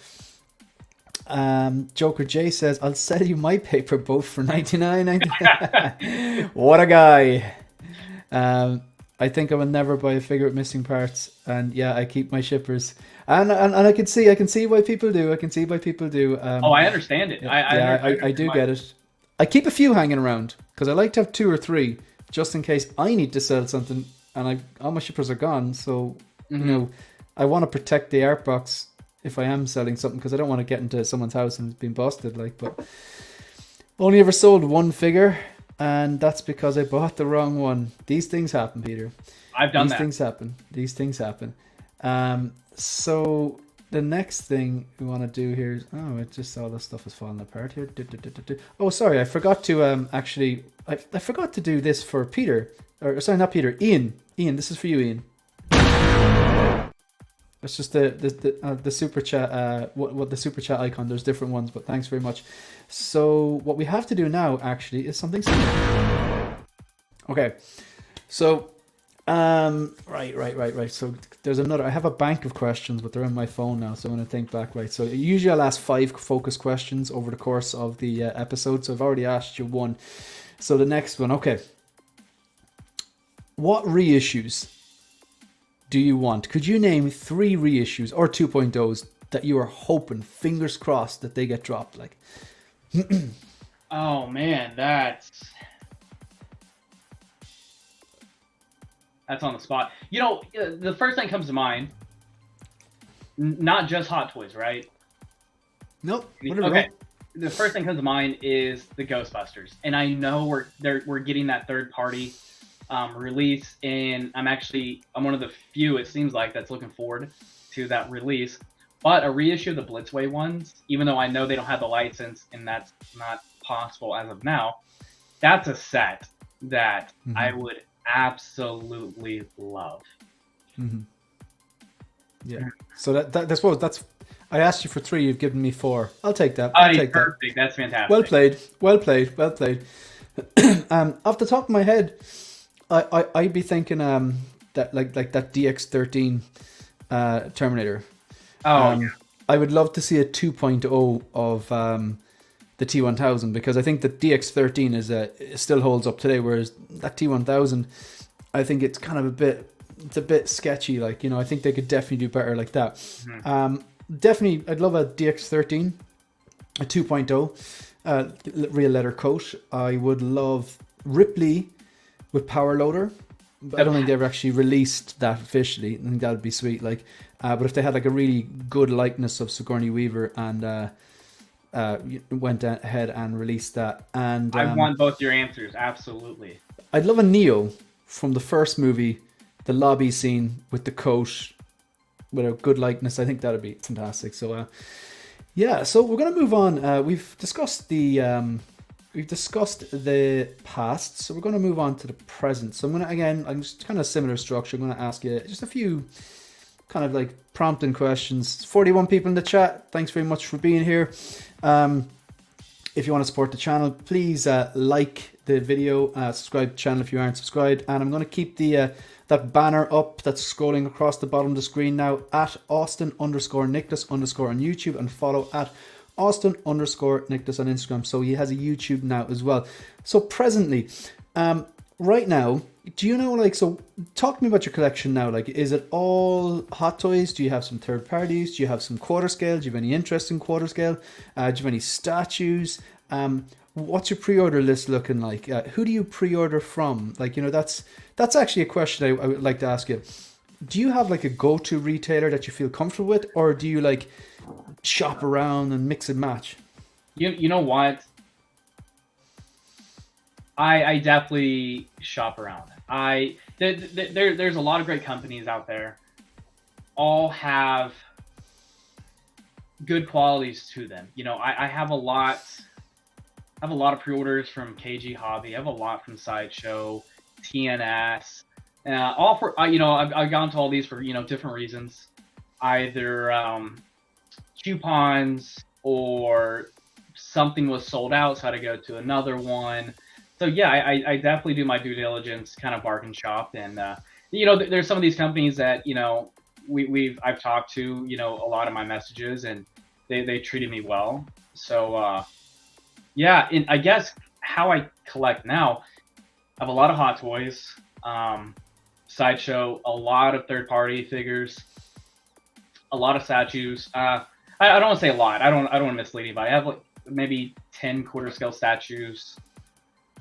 Joker J says, I'll sell you my paper boat for $99.99. What a guy. I think I will never buy a figure with missing parts, and yeah, I keep my shippers, and I can see why people do. I can see why people do. I understand it. I do get it. I keep a few hanging around because I like to have 2 or 3 just in case I need to sell something, and all my shippers are gone. So you know, I want to protect the art box if I am selling something, because I don't want to get into someone's house and it's been busted. Like, but only ever sold 1 figure. And that's because I bought the wrong one. These things happen, Peter. I've done that. These things happen. So the next thing we want to do here is, it just all this stuff is falling apart here. Oh, sorry, I forgot to actually, I forgot to do this for Peter. Or sorry, not Peter, Ian. Ian, this is for you, Ian. It's just the super chat. What the super chat icon? There's different ones, but thanks very much. So what we have to do now actually is something similar. Okay, so right. So there's another. I have a bank of questions, but they're on my phone now, so I'm gonna think back. Right. So usually I'll ask 5 focus questions over the course of the episode. So I've already asked you 1. So the next one. Okay. What reissues do you want? Could you name 3 reissues or 2.0s that you are hoping, fingers crossed, that they get dropped? Like, oh man, that's on the spot. You know, the first thing comes to mind, not just Hot Toys, right? Nope. Okay. The first thing comes to mind is the Ghostbusters, and I know we're getting that third party release, and I'm one of the few, it seems like, that's looking forward to that release. But a reissue of the Blitzway ones, even though I know they don't have the license and that's not possible as of now, that's a set that I would absolutely love. Yeah. So that's I asked you for 3, you've given me 4. I'll take that. Perfect. That's fantastic. Well played. Off the top of my head, I'd be thinking that like that DX13 Terminator. Yeah. I would love to see a 2.0 of the T1000, because I think the DX13 it still holds up today, whereas that T1000, I think it's kind of a bit sketchy. Like, you know, I think they could definitely do better like that. Definitely, I'd love a DX13, a 2.0, real leather coat. I would love Ripley with Power Loader. I don't think they ever actually released that officially. I think that would be sweet. Like, but if they had like a really good likeness of Sigourney Weaver and went ahead and released that, and I want both your answers. Absolutely. I'd love a Neo from the first movie, the lobby scene with the coat with a good likeness. I think that'd be fantastic. So, so we're gonna move on. We've discussed the past, so we're going to move on to the present. So I'm just kind of similar structure. I'm going to ask you just a few kind of like prompting questions. 41 people in the chat. Thanks very much for being here. If you want to support the channel, please like the video, subscribe to the channel if you aren't subscribed, and I'm going to keep that banner up that's scrolling across the bottom of the screen now at Austin_Nicholas_ on YouTube, and follow at Austin_Nicholas on Instagram. So he has a YouTube now as well. So presently, right now, do you know, like, so talk to me about your collection now. Like, is it all Hot Toys? Do you have some third parties? Do you have some quarter scale? Do you have any interest in quarter scale? Do you have any statues? What's your pre-order list looking like? Who do you pre-order from? Like, you know, that's actually a question I would like to ask you. Do you have like a go-to retailer that you feel comfortable with, or do you like shop around and mix and match? You know what? I definitely shop around. There's a lot of great companies out there. All have good qualities to them. You know, I have a lot of pre-orders from KG Hobby. I have a lot from Sideshow, TNS. All for I've gone to all these for different reasons, either coupons or something was sold out, so I had to go to another one. So yeah, I definitely do my due diligence, kind of bargain shop, and there's some of these companies that I've talked to, a lot of my messages, and they treated me well. So yeah, and I guess how I collect now, I have a lot of Hot Toys, Sideshow, a lot of third-party figures, a lot of statues. I don't want to say a lot. I don't want to mislead anybody. I have like maybe 10 quarter scale statues.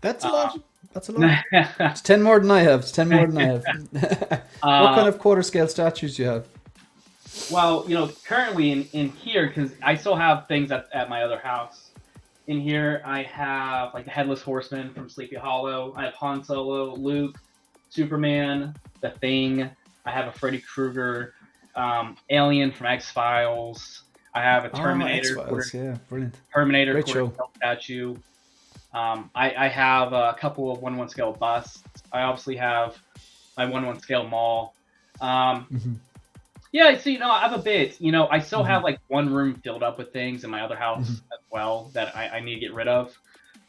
That's a lot. That's a lot. It's 10 more than I have. It's 10 more than I have. What kind of quarter scale statues do you have? Well, currently in here, because I still have things at my other house. In here, I have like the Headless Horseman from Sleepy Hollow. I have Han Solo, Luke, Superman, The Thing. I have a Freddy Krueger, Alien from X-Files. I have a Terminator. X-Files, yeah, brilliant. Terminator Great quarter scale statue. I have a couple of 1/1 scale busts. I obviously have my 1/1 scale Maul. Yeah, so I have a bit. I still have like one room filled up with things in my other house as well that I need to get rid of.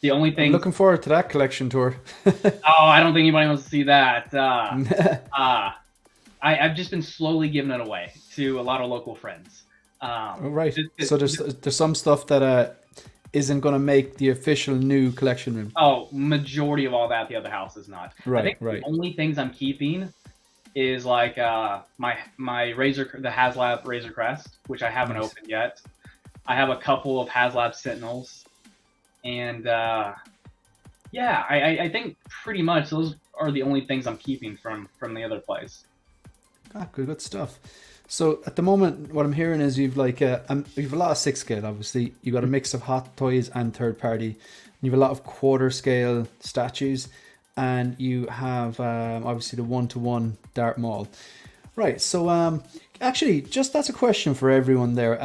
The only thing. Looking forward to that collection tour. Oh, I don't think anybody wants to see that. I've just been slowly giving it away to a lot of local friends. Right. So there's some stuff that isn't going to make the official new collection room. Oh, majority of all that the other house is not. Right. I think the only things I'm keeping is like my Razor, the HasLab Razor Crest, which I haven't opened yet. I have a couple of HasLab Sentinels, and yeah, I think pretty much those are the only things I'm keeping from the other place. Good stuff. So at the moment, what I'm hearing is you've like you've a lot of 6 scale. Obviously, you've got a mix of Hot Toys and third party. You've a lot of quarter scale statues, and you have obviously the 1-to-1 Darth Maul. Right. So actually, just that's a question for everyone there.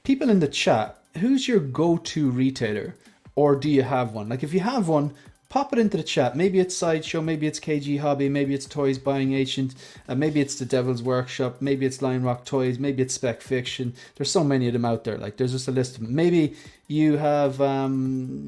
People in the chat, who's your go-to retailer, or do you have one? Like, if you have one, pop it into the chat. Maybe it's Sideshow, maybe it's KG Hobby, maybe it's Toys Buying Agent, maybe it's the Devil's Workshop, maybe it's Lion Rock Toys, maybe it's Spec Fiction. There's so many of them out there. Like, there's just a list of them. Maybe you have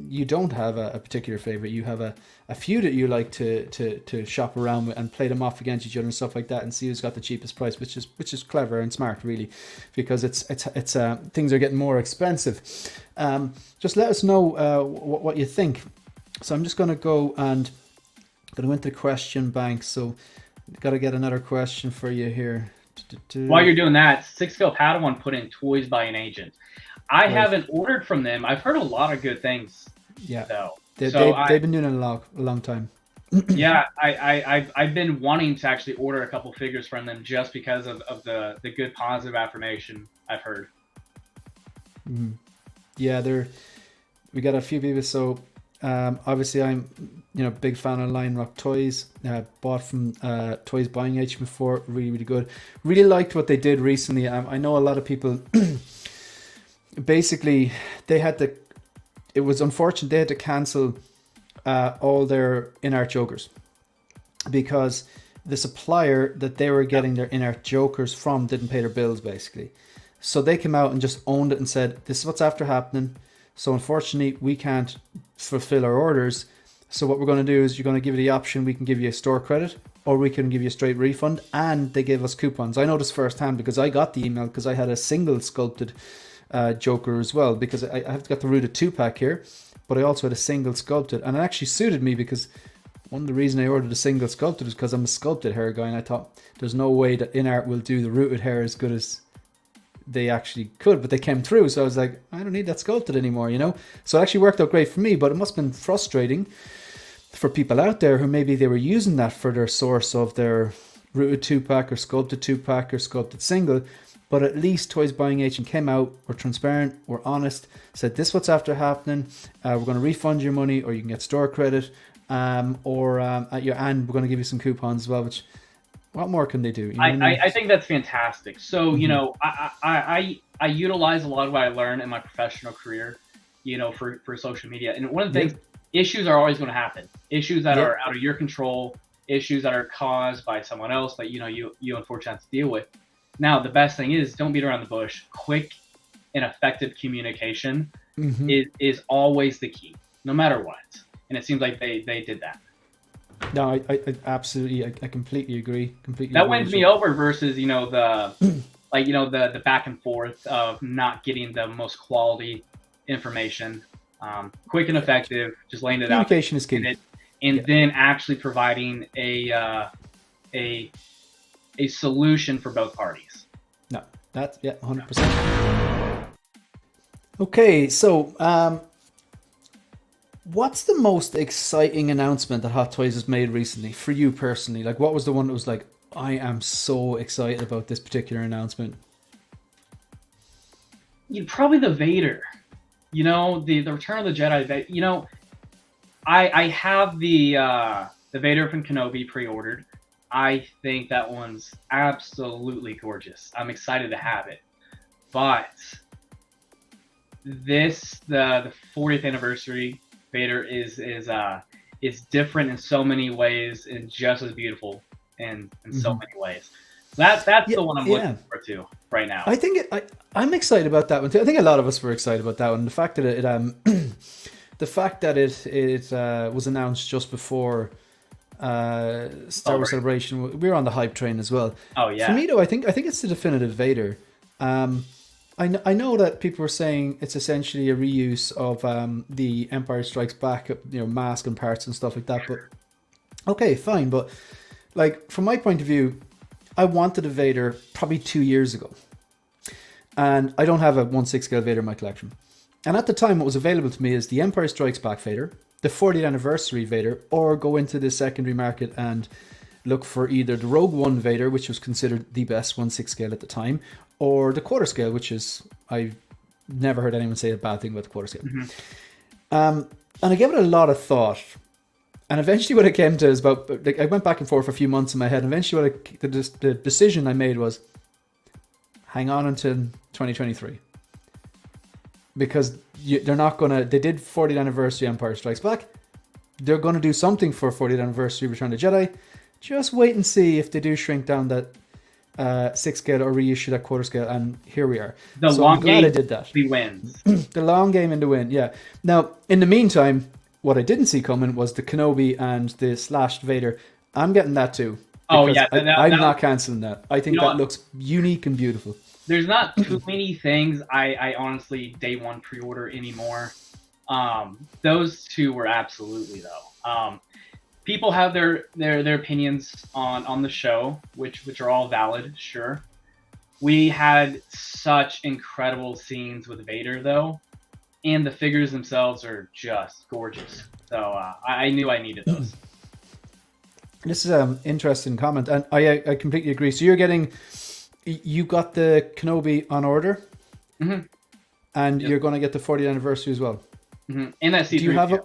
you don't have a particular favorite. You have a few that you like to shop around with and play them off against each other and stuff like that, and see who's got the cheapest price, which is clever and smart, really, because it's things are getting more expensive. Just let us know what you think. So I'm just going to go into the question bank. So got to get another question for you here. While you're doing that, 6 scale Padawan put in Toys by an Agent. I haven't ordered from them. I've heard a lot of good things. Yeah, though. They've been doing it a long time. Yeah, I've been wanting to actually order a couple figures from them just because of the good positive affirmation I've heard. Yeah, we got a few people. So obviously I'm big fan of Lion Rock Toys. Bought from Toys Buying Agent before. Really good. Really liked what they did recently. I know a lot of people basically it was unfortunate they had to cancel all their in-art Jokers because the supplier that they were getting their in-art Jokers from didn't pay their bills, basically. So they came out and just owned it and said, this is what's after happening. So unfortunately, we can't fulfill our orders. So what we're going to do is you're going to give you the option. We can give you a store credit or we can give you a straight refund. And they gave us coupons. I noticed firsthand because I got the email because I had a single sculpted Joker as well, because I have got the Rooted 2-pack here, but I also had a single sculpted, and it actually suited me because one of the reasons I ordered a single sculpted is because I'm a sculpted hair guy, and I thought there's no way that in-art will do the rooted hair as good as they actually could, but they came through. So I was like, I don't need that sculpted anymore, So it actually worked out great for me, but it must have been frustrating for people out there who maybe they were using that for their source of their Rooted 2-pack or sculpted 2-pack or sculpted single. But at least Toys Buying Agent came out, were transparent, were honest, said this is what's after happening. We're going to refund your money, or you can get store credit, and we're going to give you some coupons as well. Which, what more can they do? I think that's fantastic. So I utilize a lot of what I learned in my professional career, for social media. And one of the things, issues are always going to happen. Issues that are out of your control. issues that are caused by someone else that you unfortunately have to deal with. Now, the best thing is don't beat around the bush. Quick and effective communication is always the key, no matter what. And it seems like they did that. No, I absolutely, I completely agree. Completely. That agree wins me over versus the back and forth of not getting the most quality information. Quick and effective, just laying it out. Communication is key. And then actually providing a solution for both parties. No, that's 100%. Okay, so what's the most exciting announcement that Hot Toys has made recently for you personally? Like, what was the one that was like, I am so excited about this particular announcement? Probably the Vader. The Return of the Jedi. I have the Vader from Kenobi pre-ordered. I think that one's absolutely gorgeous. I'm excited to have it. But the 40th anniversary Vader is different in so many ways and just as beautiful in so many ways. That's the one I'm looking forward to right now. I think I'm excited about that one too. I think a lot of us were excited about that one. The fact that it was announced just before Star Wars Celebration, we were on the hype train as well. Oh yeah. For me though, I think it's the definitive Vader. I know that people were saying it's essentially a reuse of the Empire Strikes Back, mask and parts and stuff like that. But okay, fine. But like from my point of view, I wanted a Vader probably 2 years ago, and I don't have a 1/6 scale Vader in my collection. And at the time, what was available to me is the Empire Strikes Back Vader, the 40th anniversary Vader, or go into the secondary market and look for either the Rogue One Vader, which was considered the best 1/6 scale at the time, or the quarter scale, which is, I've never heard anyone say a bad thing about the quarter scale. And I gave it a lot of thought. And eventually what it came to is about, like, I went back and forth for a few months in my head. And eventually the decision I made was hang on until 2023. Because they're not going to, they did 40th anniversary Empire Strikes Back. They're going to do something for 40th anniversary Return of the Jedi. Just wait and see if they do shrink down that 6 scale or reissue that quarter scale, and here we are. The so long I'm glad game I did that. wins. The long game in the win, yeah. Now, in the meantime, what I didn't see coming was the Kenobi and the slashed Vader. I'm getting that too. Oh yeah, I'm not canceling that. I think that looks unique and beautiful. There's not too many things I honestly day one pre-order anymore. Those two were absolutely though. People have their opinions on the show, which are all valid, sure. We had such incredible scenes with Vader though, and the figures themselves are just gorgeous. So I knew I needed those. This is an interesting comment, and I completely agree. So you got the Kenobi on order, and you're going to get the 40th anniversary as well. And that C3PO. Do you have it?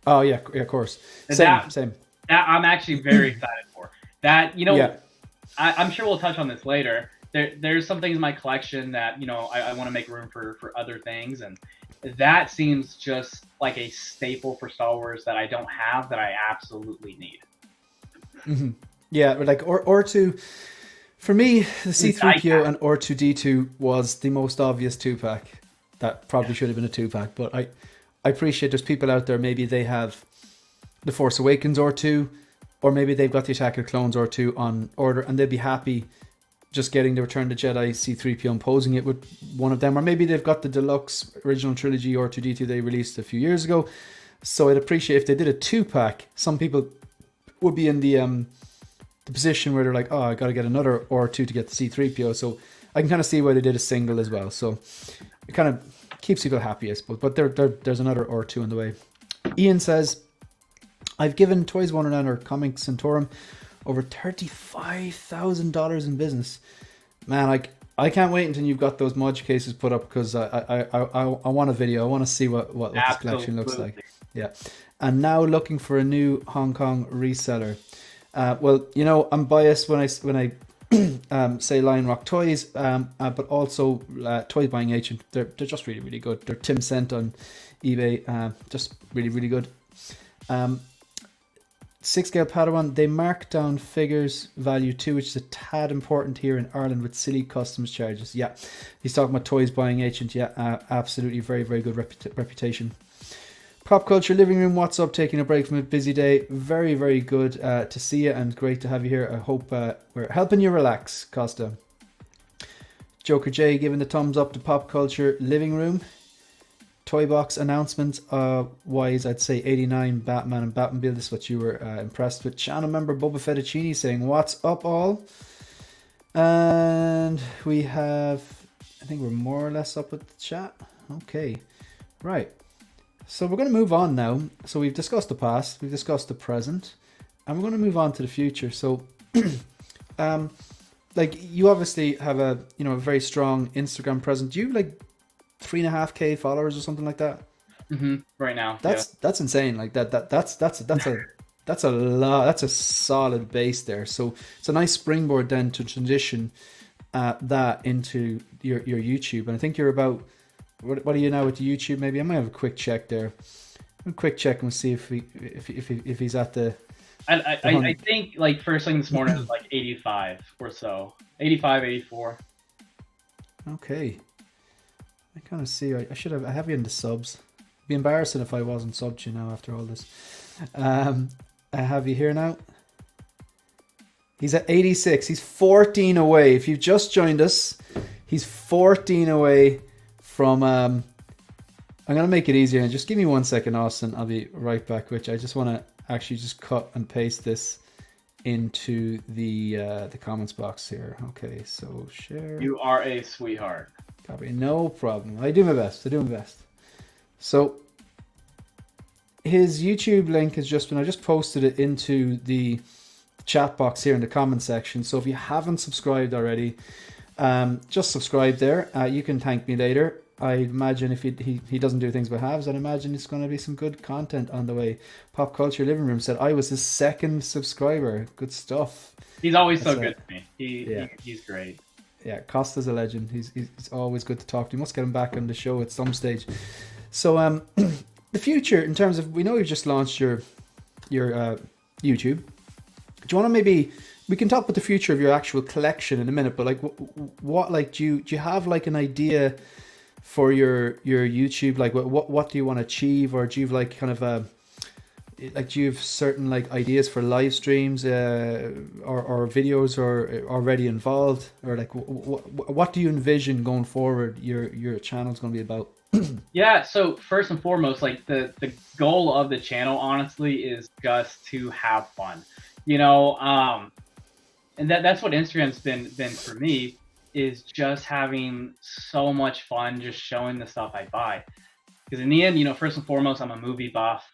Oh yeah, of course. Same. That I'm actually very excited for. That I'm sure we'll touch on this later. There's some things in my collection that I want to make room for other things, and that seems just like a staple for Star Wars that I don't have that I absolutely need. Yeah, like R2. For me, the C3PO and R2D2 was the most obvious 2-pack. That probably should have been a 2-pack, but I appreciate there's people out there, maybe they have the Force Awakens R2, or maybe they've got the Attack of the Clones R2 on order, and they'd be happy just getting the Return of the Jedi C3PO and posing it with one of them, or maybe they've got the deluxe original trilogy R2D2 they released a few years ago. So I'd appreciate if they did a 2-pack. Some people would be in the position where they're like, oh, I got to get another R2 to get the C3PO. So I can kind of see why they did a single as well. So it kind of keeps people happy, I suppose. But there's another R2 on the way. Ian says, I've given Toys One or Comics Centaurum over $35,000 in business. Man, I can't wait until you've got those Modge cases put up, because I want a video. I want to see what this collection looks like. Yeah. And now looking for a new Hong Kong reseller. Well, I'm biased when I say Lion Rock Toys, but also Toy Buying Agent. They're just really, really good. They're Tim Cent on eBay, just really, really good. 6 scale Padawan, they mark down figures value too, which is a tad important here in Ireland with silly customs charges. Yeah, he's talking about toys buying agent. Yeah, absolutely, very, very good reputation. Pop Culture Living Room, what's up? Taking a break from a busy day. Very, very good to see you and great to have you here. I hope we're helping you relax, Costa. Joker J giving the thumbs up to Pop Culture Living Room. Toy box announcement wise, I'd say 89 Batman and Batmobile. This is what you were impressed with. Channel member Bubba Fettuccini saying, what's up all? And we have, I think we're more or less up with the chat. Okay, right. So we're going to move on now. So we've discussed the past, we've discussed the present, and we're going to move on to the future. So, like you obviously have a a very strong Instagram presence. Do you have like 3.5K followers or something like that? Right now, that's insane. Like that's a lot. That's a solid base there. So it's a nice springboard then to transition that into your YouTube. And I think you're about. What are you now with the YouTube? Maybe I might have a quick check there. A quick check and we'll see if he's at the. I think like first thing this morning was like 85 or so, 85, 84. Okay. I kind of see. I have you in the subs. It'd be embarrassing if I wasn't subbed you now after all this. I have you here now. He's at 86. He's 14 away. If you've just joined us, he's 14 away from I'm gonna make it easier and just give me 1 second, Austin. I'll be right back with you. I just want to actually just cut and paste this into the comments box here. Okay, so share. You are a sweetheart. Copy. No problem. I do my best. So his YouTube link has just been, I just posted it into the chat box here in the comment section. So if you haven't subscribed already, just subscribe there. You can thank me later. I imagine if he doesn't do things by halves, I'd imagine it's going to be some good content on the way. Pop Culture Living Room said, I was his second subscriber. Good stuff. He's always so good to me. He's great. Yeah, Costa's a legend. He's always good to talk to. You must get him back on the show at some stage. So the future, in terms of, we know you've just launched your YouTube. Do you want to maybe, we can talk about the future of your actual collection in a minute, but like what like do you have like an idea for your YouTube? Like what do you want to achieve, or do you have like kind of a like, do you have certain like ideas for live streams or videos or already involved, or like what do you envision going forward your channel's going to be about? Yeah, so first and foremost, like the goal of the channel honestly is just to have fun, and that's what Instagram's been for me, is just having so much fun just showing the stuff I buy. Because in the end, first and foremost, I'm a movie buff,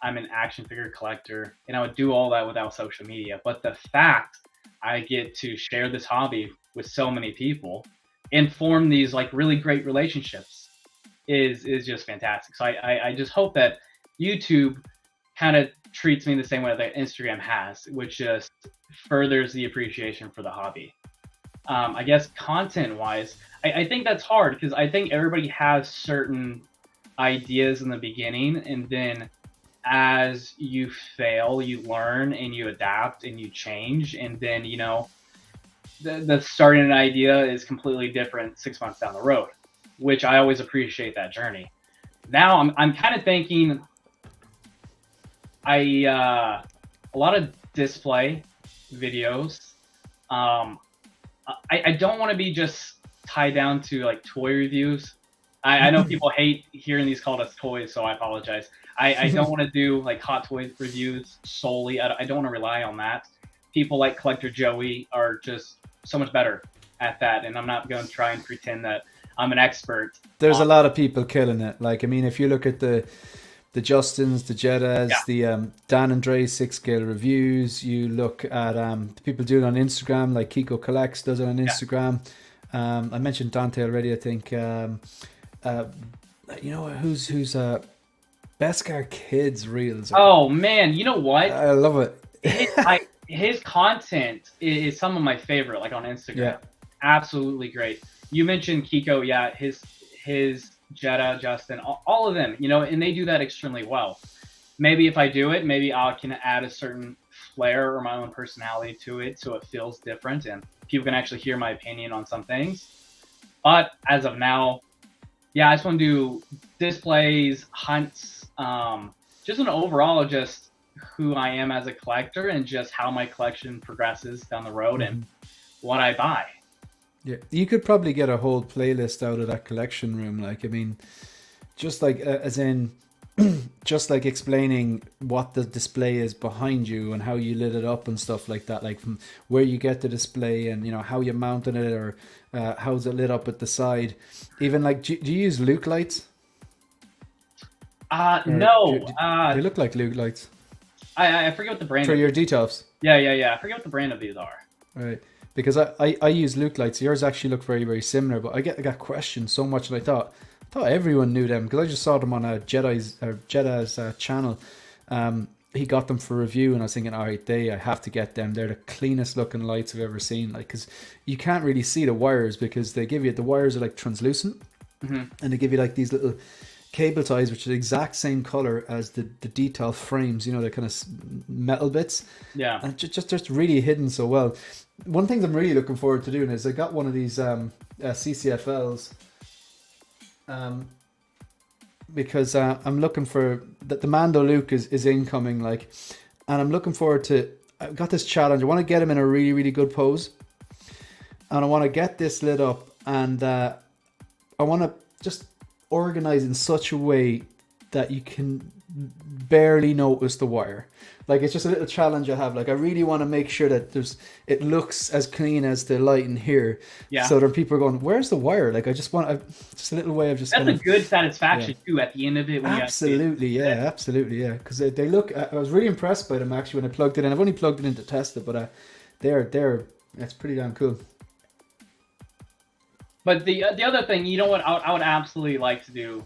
I'm an action figure collector, and I would do all that without social media. But the fact I get to share this hobby with so many people and form these like really great relationships is just fantastic. So I just hope that YouTube kind of treats me the same way that Instagram has, which just furthers the appreciation for the hobby. I guess content wise, I think that's hard, because I think everybody has certain ideas in the beginning, and then as you fail, you learn and you adapt and you change, and then the starting an idea is completely different 6 months down the road, which I always appreciate that journey. Now I'm kind of thinking a lot of display videos. I don't want to be just tied down to like toy reviews. I know people hate hearing these called as toys, so I apologize. I don't want to do like hot toy reviews solely. I don't want to rely on that. People like Collector Joey are just so much better at that, and I'm not going to try and pretend that I'm an expert. There's a lot of people killing it. Like, I mean, if you look at the Justins, the Jeddas, the Dan and Dre 6 scale reviews, you look at the people doing it on Instagram, like Kiko Collects does it on Instagram. I mentioned Dante already, I think. Who's Beskar Kids Reels? Oh man, you know what? I love it. His content is some of my favorite, like on Instagram. Yeah. Absolutely great. You mentioned Kiko, his Jetta, Justin, all of them, and they do that extremely well. maybe if I do it, maybe I can add a certain flair or my own personality to it so it feels different and people can actually hear my opinion on some things. But as of now, yeah, I just want to do displays, hunts, just an overall just who I am as a collector and just how my collection progresses down the road and what I buy. Yeah, you could probably get a whole playlist out of that collection room. Like, I mean, just like as in, just like explaining what the display is behind you and how you lit it up and stuff like that. Like from where you get the display and how you mounted it or how's it lit up at the side. Even like, do you use Luke lights? No. They look like Luke lights I forget what the brand for of your details. Yeah. I forget what the brand of these are. Right. Because I use Luke lights. Yours actually look very, very similar, but I got questioned so much, and I thought everyone knew them because I just saw them on a Jedda's channel. He got them for review, and I was thinking, all right, I have to get them. They're the cleanest looking lights I've ever seen. Like, because you can't really see the wires because the wires are like translucent, and they give you like these little cable ties, which are the exact same color as the detail frames. The kind of metal bits. Yeah, and just really hidden so well. One thing I'm really looking forward to doing is I got one of these CCFLs. Because I'm looking for the Mando Luke is incoming, like, and I'm looking forward to. I've got this challenge. I want to get him in a really, really good pose, and I want to get this lit up, and I want to just organize in such a way that you can barely notice the wire. Like, it's just a little challenge I have. Like, I really want to make sure that it looks as clean as the light in here. Yeah. So that people are going, where's the wire? Like, I just want just a little way of just. That's a good satisfaction too at the end of it. When absolutely, yeah. Because they look. I was really impressed by them actually when I plugged it in. I've only plugged it in to test it, but that's pretty damn cool. But the other thing, you know what, I would absolutely like to do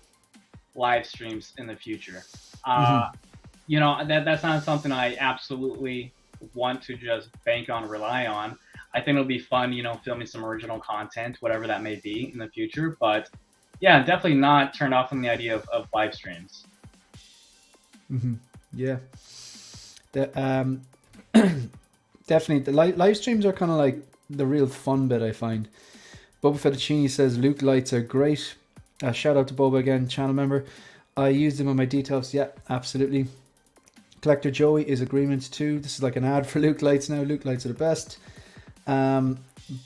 live streams in the future. That's not something I absolutely want to just bank on, rely on. I think it'll be fun, filming some original content, whatever that may be in the future. But yeah, definitely not turned off from the idea of live streams. Yeah. Definitely. The live streams are kind of like the real fun bit, I find. Boba Fettuccini says, Luke lights are great. Shout out to Boba again, channel member. I use them on my details. Yeah, absolutely. Collector Joey is agreement too. This is like an ad for Luke lights now. Luke lights are the best.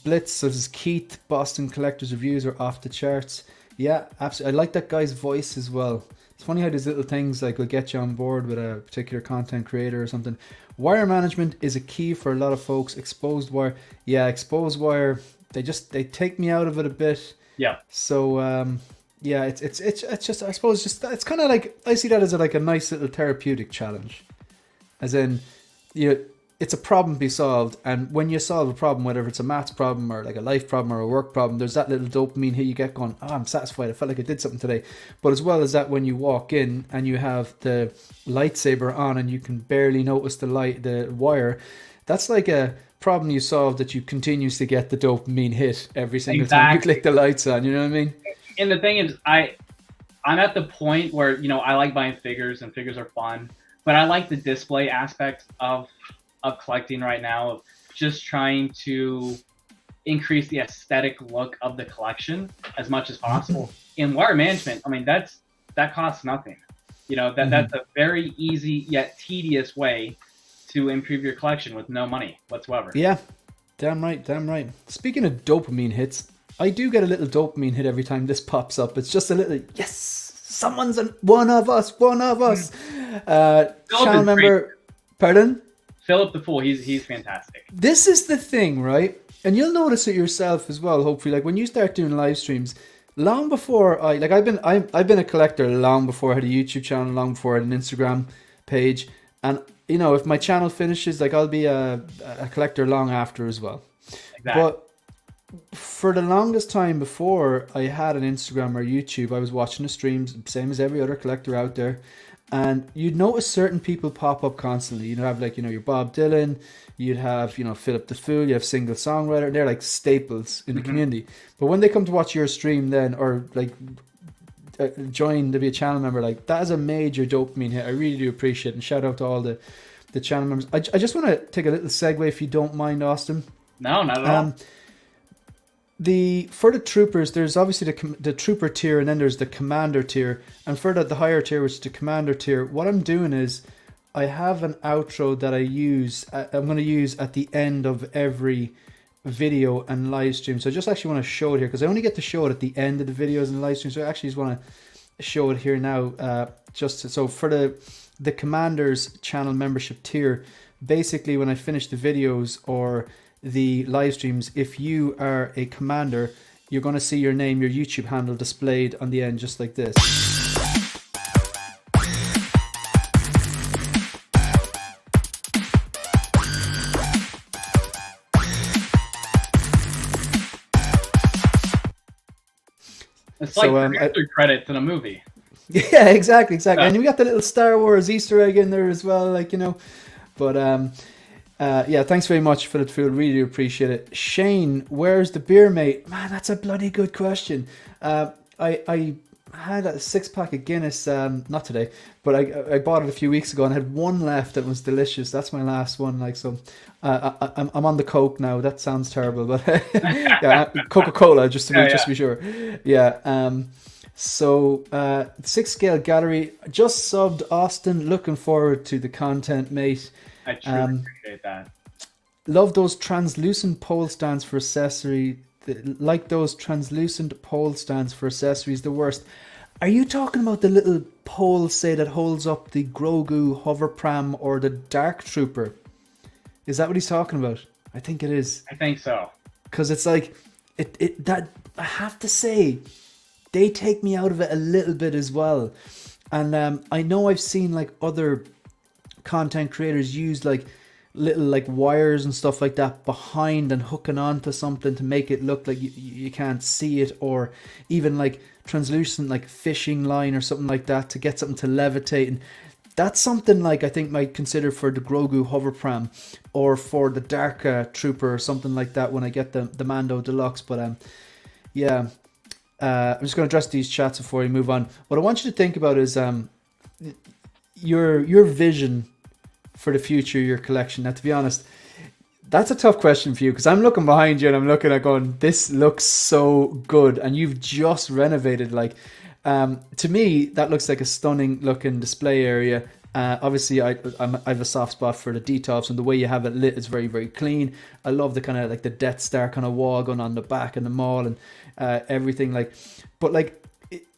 Blitz says Keith, Boston Collectors reviews are off the charts. Yeah, absolutely. I like that guy's voice as well. It's funny how these little things like will get you on board with a particular content creator or something. Wire management is a key for a lot of folks. Exposed wire. Yeah, exposed wire. They take me out of it a bit. Yeah. So yeah, it's just, I suppose, it's kind of like, I see that as a nice little therapeutic challenge, as in, it's a problem to be solved, and when you solve a problem, whether it's a maths problem or like a life problem or a work problem, there's that little dopamine hit you get going, oh, I'm satisfied, I felt like I did something today. But as well as that, when you walk in and you have the lightsaber on and you can barely notice the wire, that's like a problem you solve that you continuously get the dopamine hit every single time you click the lights on, you know what I mean? And the thing is, I'm at the point where, I like buying figures and figures are fun, but I like the display aspect of collecting right now, of just trying to increase the aesthetic look of the collection as much as possible. In wire management, I mean, that costs nothing. That's a very easy yet tedious way to improve your collection with no money whatsoever. Yeah, damn right. Speaking of dopamine hits, I do get a little dopamine hit every time this pops up. It's just a little, yes, someone's one of us. Channel member, pardon? Philip the Fool, he's fantastic. This is the thing, right? And you'll notice it yourself as well, hopefully. Like when you start doing live streams, long before I've been a collector long before I had a YouTube channel, long before I had an Instagram page. And if my channel finishes, like I'll be a collector long after as well. Exactly. But for the longest time before I had an Instagram or YouTube, I was watching the streams, same as every other collector out there. And you'd notice certain people pop up constantly. You'd have like, your Bob Dylan, you'd have, Philip the Fool, you have Single Songwriter. They're like staples in the community. But when they come to watch your stream then, or like join to be a channel member, like that is a major dopamine hit. I really do appreciate it. And shout out to all the channel members. I just want to take a little segue, if you don't mind, Austin. No, not at all. For the troopers, there's obviously the trooper tier, and then there's the commander tier. And for the higher tier, which is the commander tier, what I'm doing is I have an outro that I'm going to use at the end of every video and live stream. So I just actually want to show it here, because I only get to show it at the end of the videos and live stream. So I actually just want to show it here now. So for the commander's channel membership tier, basically when I finish the videos or the live streams, if you are a commander, you're going to see your name, your YouTube handle displayed on the end, just like this. It's like producer credits in a movie. Yeah, exactly. Yeah. And we got the little Star Wars Easter egg in there as well, like, you know. But yeah, thanks very much for the food. Really do appreciate it. Shane, where's the beer, mate? Man, that's a bloody good question. I had a 6-pack of Guinness, not today, but I bought it a few weeks ago and I had one left that was delicious. That's my last one. Like, so I'm on the Coke now. That sounds terrible, but yeah, Coca-Cola, just to be sure. Yeah. So 6 scale gallery, just subbed Austin. Looking forward to the content, mate. I truly appreciate that. Love those translucent pole stands for accessory. Like those translucent pole stands for accessories, the worst. Are you talking about the little pole, say, that holds up the Grogu hover pram or the Dark Trooper? Is that what he's talking about? I think it is. I think so. Because it's like, that I have to say, they take me out of it a little bit as well. And I know I've seen like other content creators use like little like wires and stuff like that behind and hooking onto something to make it look like you can't see it, or even like translucent like fishing line or something like that to get something to levitate. And that's something like I think might consider for the Grogu hover pram or for the Dark Trooper or something like that when I get the Mando Deluxe. But yeah, I'm just going to address these chats before we move on. What I want you to think about is your vision for the future of your collection. Now, to be honest, that's a tough question for you, because I'm looking behind you and I'm looking at going, this looks so good, and you've just renovated. Like, to me, that looks like a stunning looking display area. Obviously, I have a soft spot for the details, and the way you have it lit is very, very clean. I love the kind of like the Death Star kind of wall going on the back and the mall and everything. Like, but like,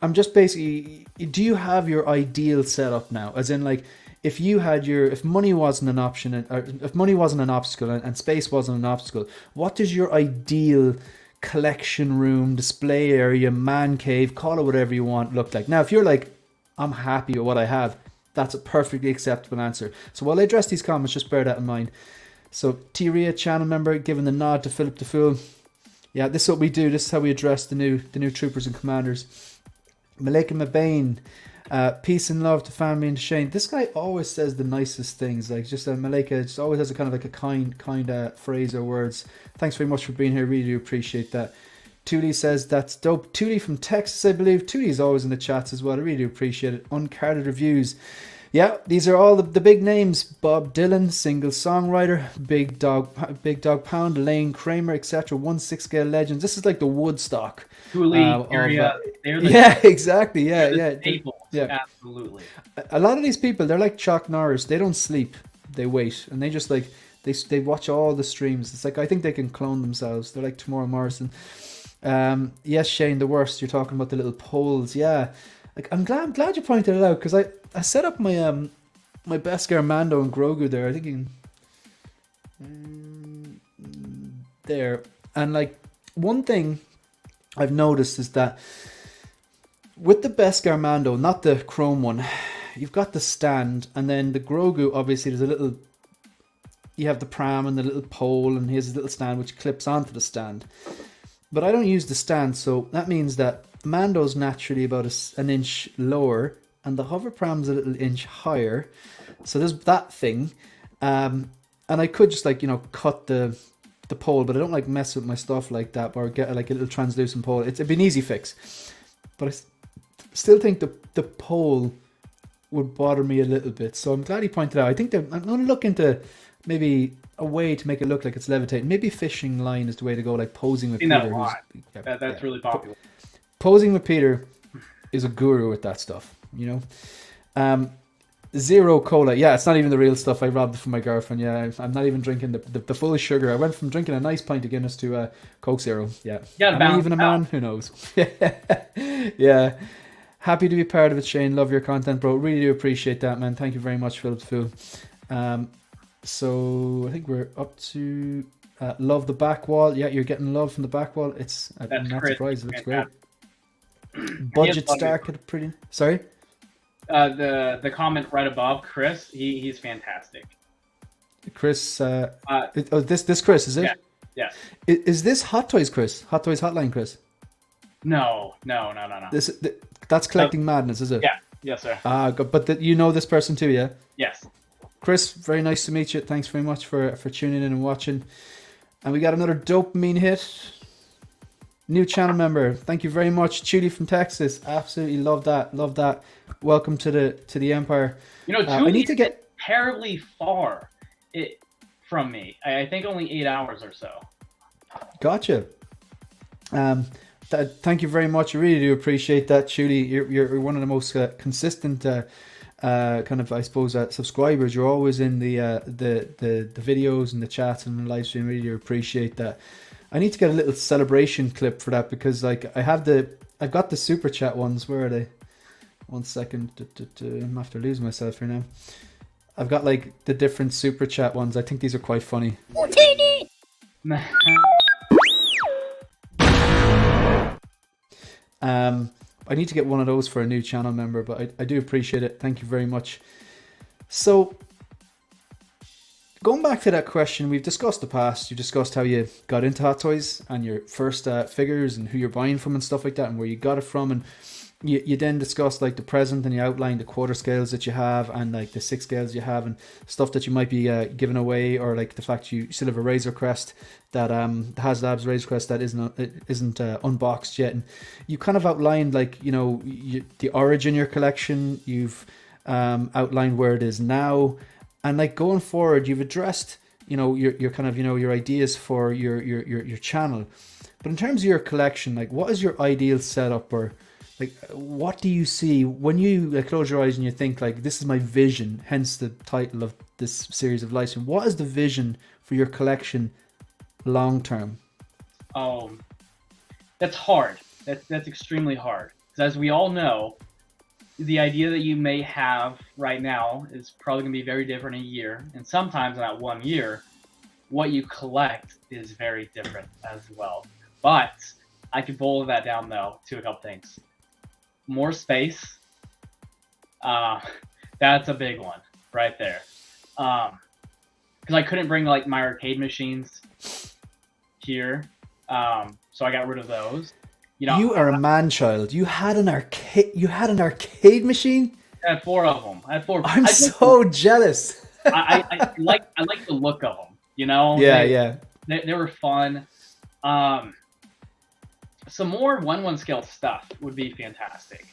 I'm just basically, do you have your ideal setup now? As in, like, if money wasn't an option, or if money wasn't an obstacle and space wasn't an obstacle, what does your ideal collection room, display area, man cave, call it whatever you want, look like? Now, if you're like, I'm happy with what I have, that's a perfectly acceptable answer. So while I address these comments, just bear that in mind. So T-Ria, channel member, giving the nod to Philip the Fool. Yeah, this is what we do. This is how we address the new troopers and commanders. Malika Mabane, peace and love to family and to Shane. This guy always says the nicest things. Like, just Malika just always has a kind of like a kind phrase or words. Thanks very much for being here. Really do appreciate that. Tuli says that's dope. Tuli from Texas, I believe. Tuli is always in the chats as well. I really do appreciate it. Uncarded reviews. Yeah, these are all the big names. Bob Dylan, single songwriter. Big Dog Pound, Lane Kramer, etc. 1/6 scale legends. This is like the Woodstock. Tuli, area. Yeah, exactly. Yeah. Staples. Yeah, absolutely. A lot of these people, they're like Chuck Norris. They don't sleep. They wait, and they just like they watch all the streams. It's like, I think they can clone themselves. They're like Tamora Morrison. Yes, Shane, the worst. You're talking about the little poles. Yeah, like I'm glad you pointed it out, because I set up my my Beskar Mando and Grogu there. I think there, and like one thing I've noticed is that with the Beskar Mando, not the chrome one, you've got the stand, and then the Grogu, obviously there's a little, you have the pram and the little pole, and here's a little stand which clips onto the stand. But I don't use the stand, so that means that Mando's naturally about an inch lower, and the hover pram's a little inch higher. So there's that thing. And I could just, like, you know, cut the pole, but I don't like mess with my stuff like that, or get like a little translucent pole. It'd be an easy fix. But still think the pole would bother me a little bit. So I'm glad he pointed out. I think that I'm going to look into maybe a way to make it look like it's levitating. Maybe fishing line is the way to go, like posing with Peter. That's really popular. Posing with Peter is a guru with that stuff, you know. Zero cola. Yeah, it's not even the real stuff. I robbed it from my girlfriend. Yeah, I'm not even drinking the full sugar. I went from drinking a nice pint of Guinness to Coke Zero. Yeah. Am I even a man? Who knows? Yeah. Happy to be part of it, Shane. Love your content, bro. Really do appreciate that, man. Thank you very much, Philip's Fool. So I think we're up to love the back wall. Yeah, you're getting love from the back wall. I'm not surprised. It looks great. Budget started pretty. Sorry. The comment right above, Chris. He's fantastic. Chris. This Chris, is it? Yeah. Is this Hot Toys Chris? Hot Toys Hotline Chris? No. That's Collecting Madness, is it? Yeah. Yes, sir. But you know this person too, yeah? Yes. Chris, very nice to meet you. Thanks very much for tuning in and watching. And we got another dopamine hit. New channel member. Thank you very much. Julie from Texas. Absolutely love that. Welcome to the Empire. You know, Julie, I need to get terribly far from me. I think only 8 hours or so. Gotcha. Thank you very much. I really do appreciate that, Julie. You're one of the most consistent kind of, I suppose, subscribers. You're always in the videos and the chats and the live stream. Really do appreciate that. I need to get a little celebration clip for that because, like, I've got the super chat ones. Where are they? 1 second. I'm after losing myself here now. I've got like the different super chat ones. I think these are quite funny. I need to get one of those for a new channel member, but I do appreciate it. Thank you very much. So, going back to that question, we've discussed the past. You discussed how you got into Hot Toys and your first figures and who you're buying from and stuff like that and where you got it from. And you then discussed like the present and you outlined the quarter scales that you have and like the 6 scales you have and stuff that you might be giving away, or like the fact you still have a Razor Crest that HasLabs Razor Crest that isn't unboxed yet. And you kind of outlined like, you know, the origin of your collection. You've outlined where it is now, and like going forward, you've addressed, you know, your kind of, you know, your ideas for your channel. But in terms of your collection, like what is your ideal setup, or like what do you see when you close your eyes and you think like this is my vision, hence the title of this series of live stream? What is the vision for your collection long term? That's hard. That's extremely hard, because as we all know, the idea that you may have right now is probably going to be very different in a year, and sometimes in that 1 year what you collect is very different as well. But I could boil that down though to a couple things. More space. That's a big one right there. Because I couldn't bring like my arcade machines here, so I got rid of those. You know, you are a man child. You had an arcade machine? I had 4 of them. I had 4. I'm so jealous. I like the look of them. You know. Yeah. They were fun. Some more 1/1 scale stuff would be fantastic.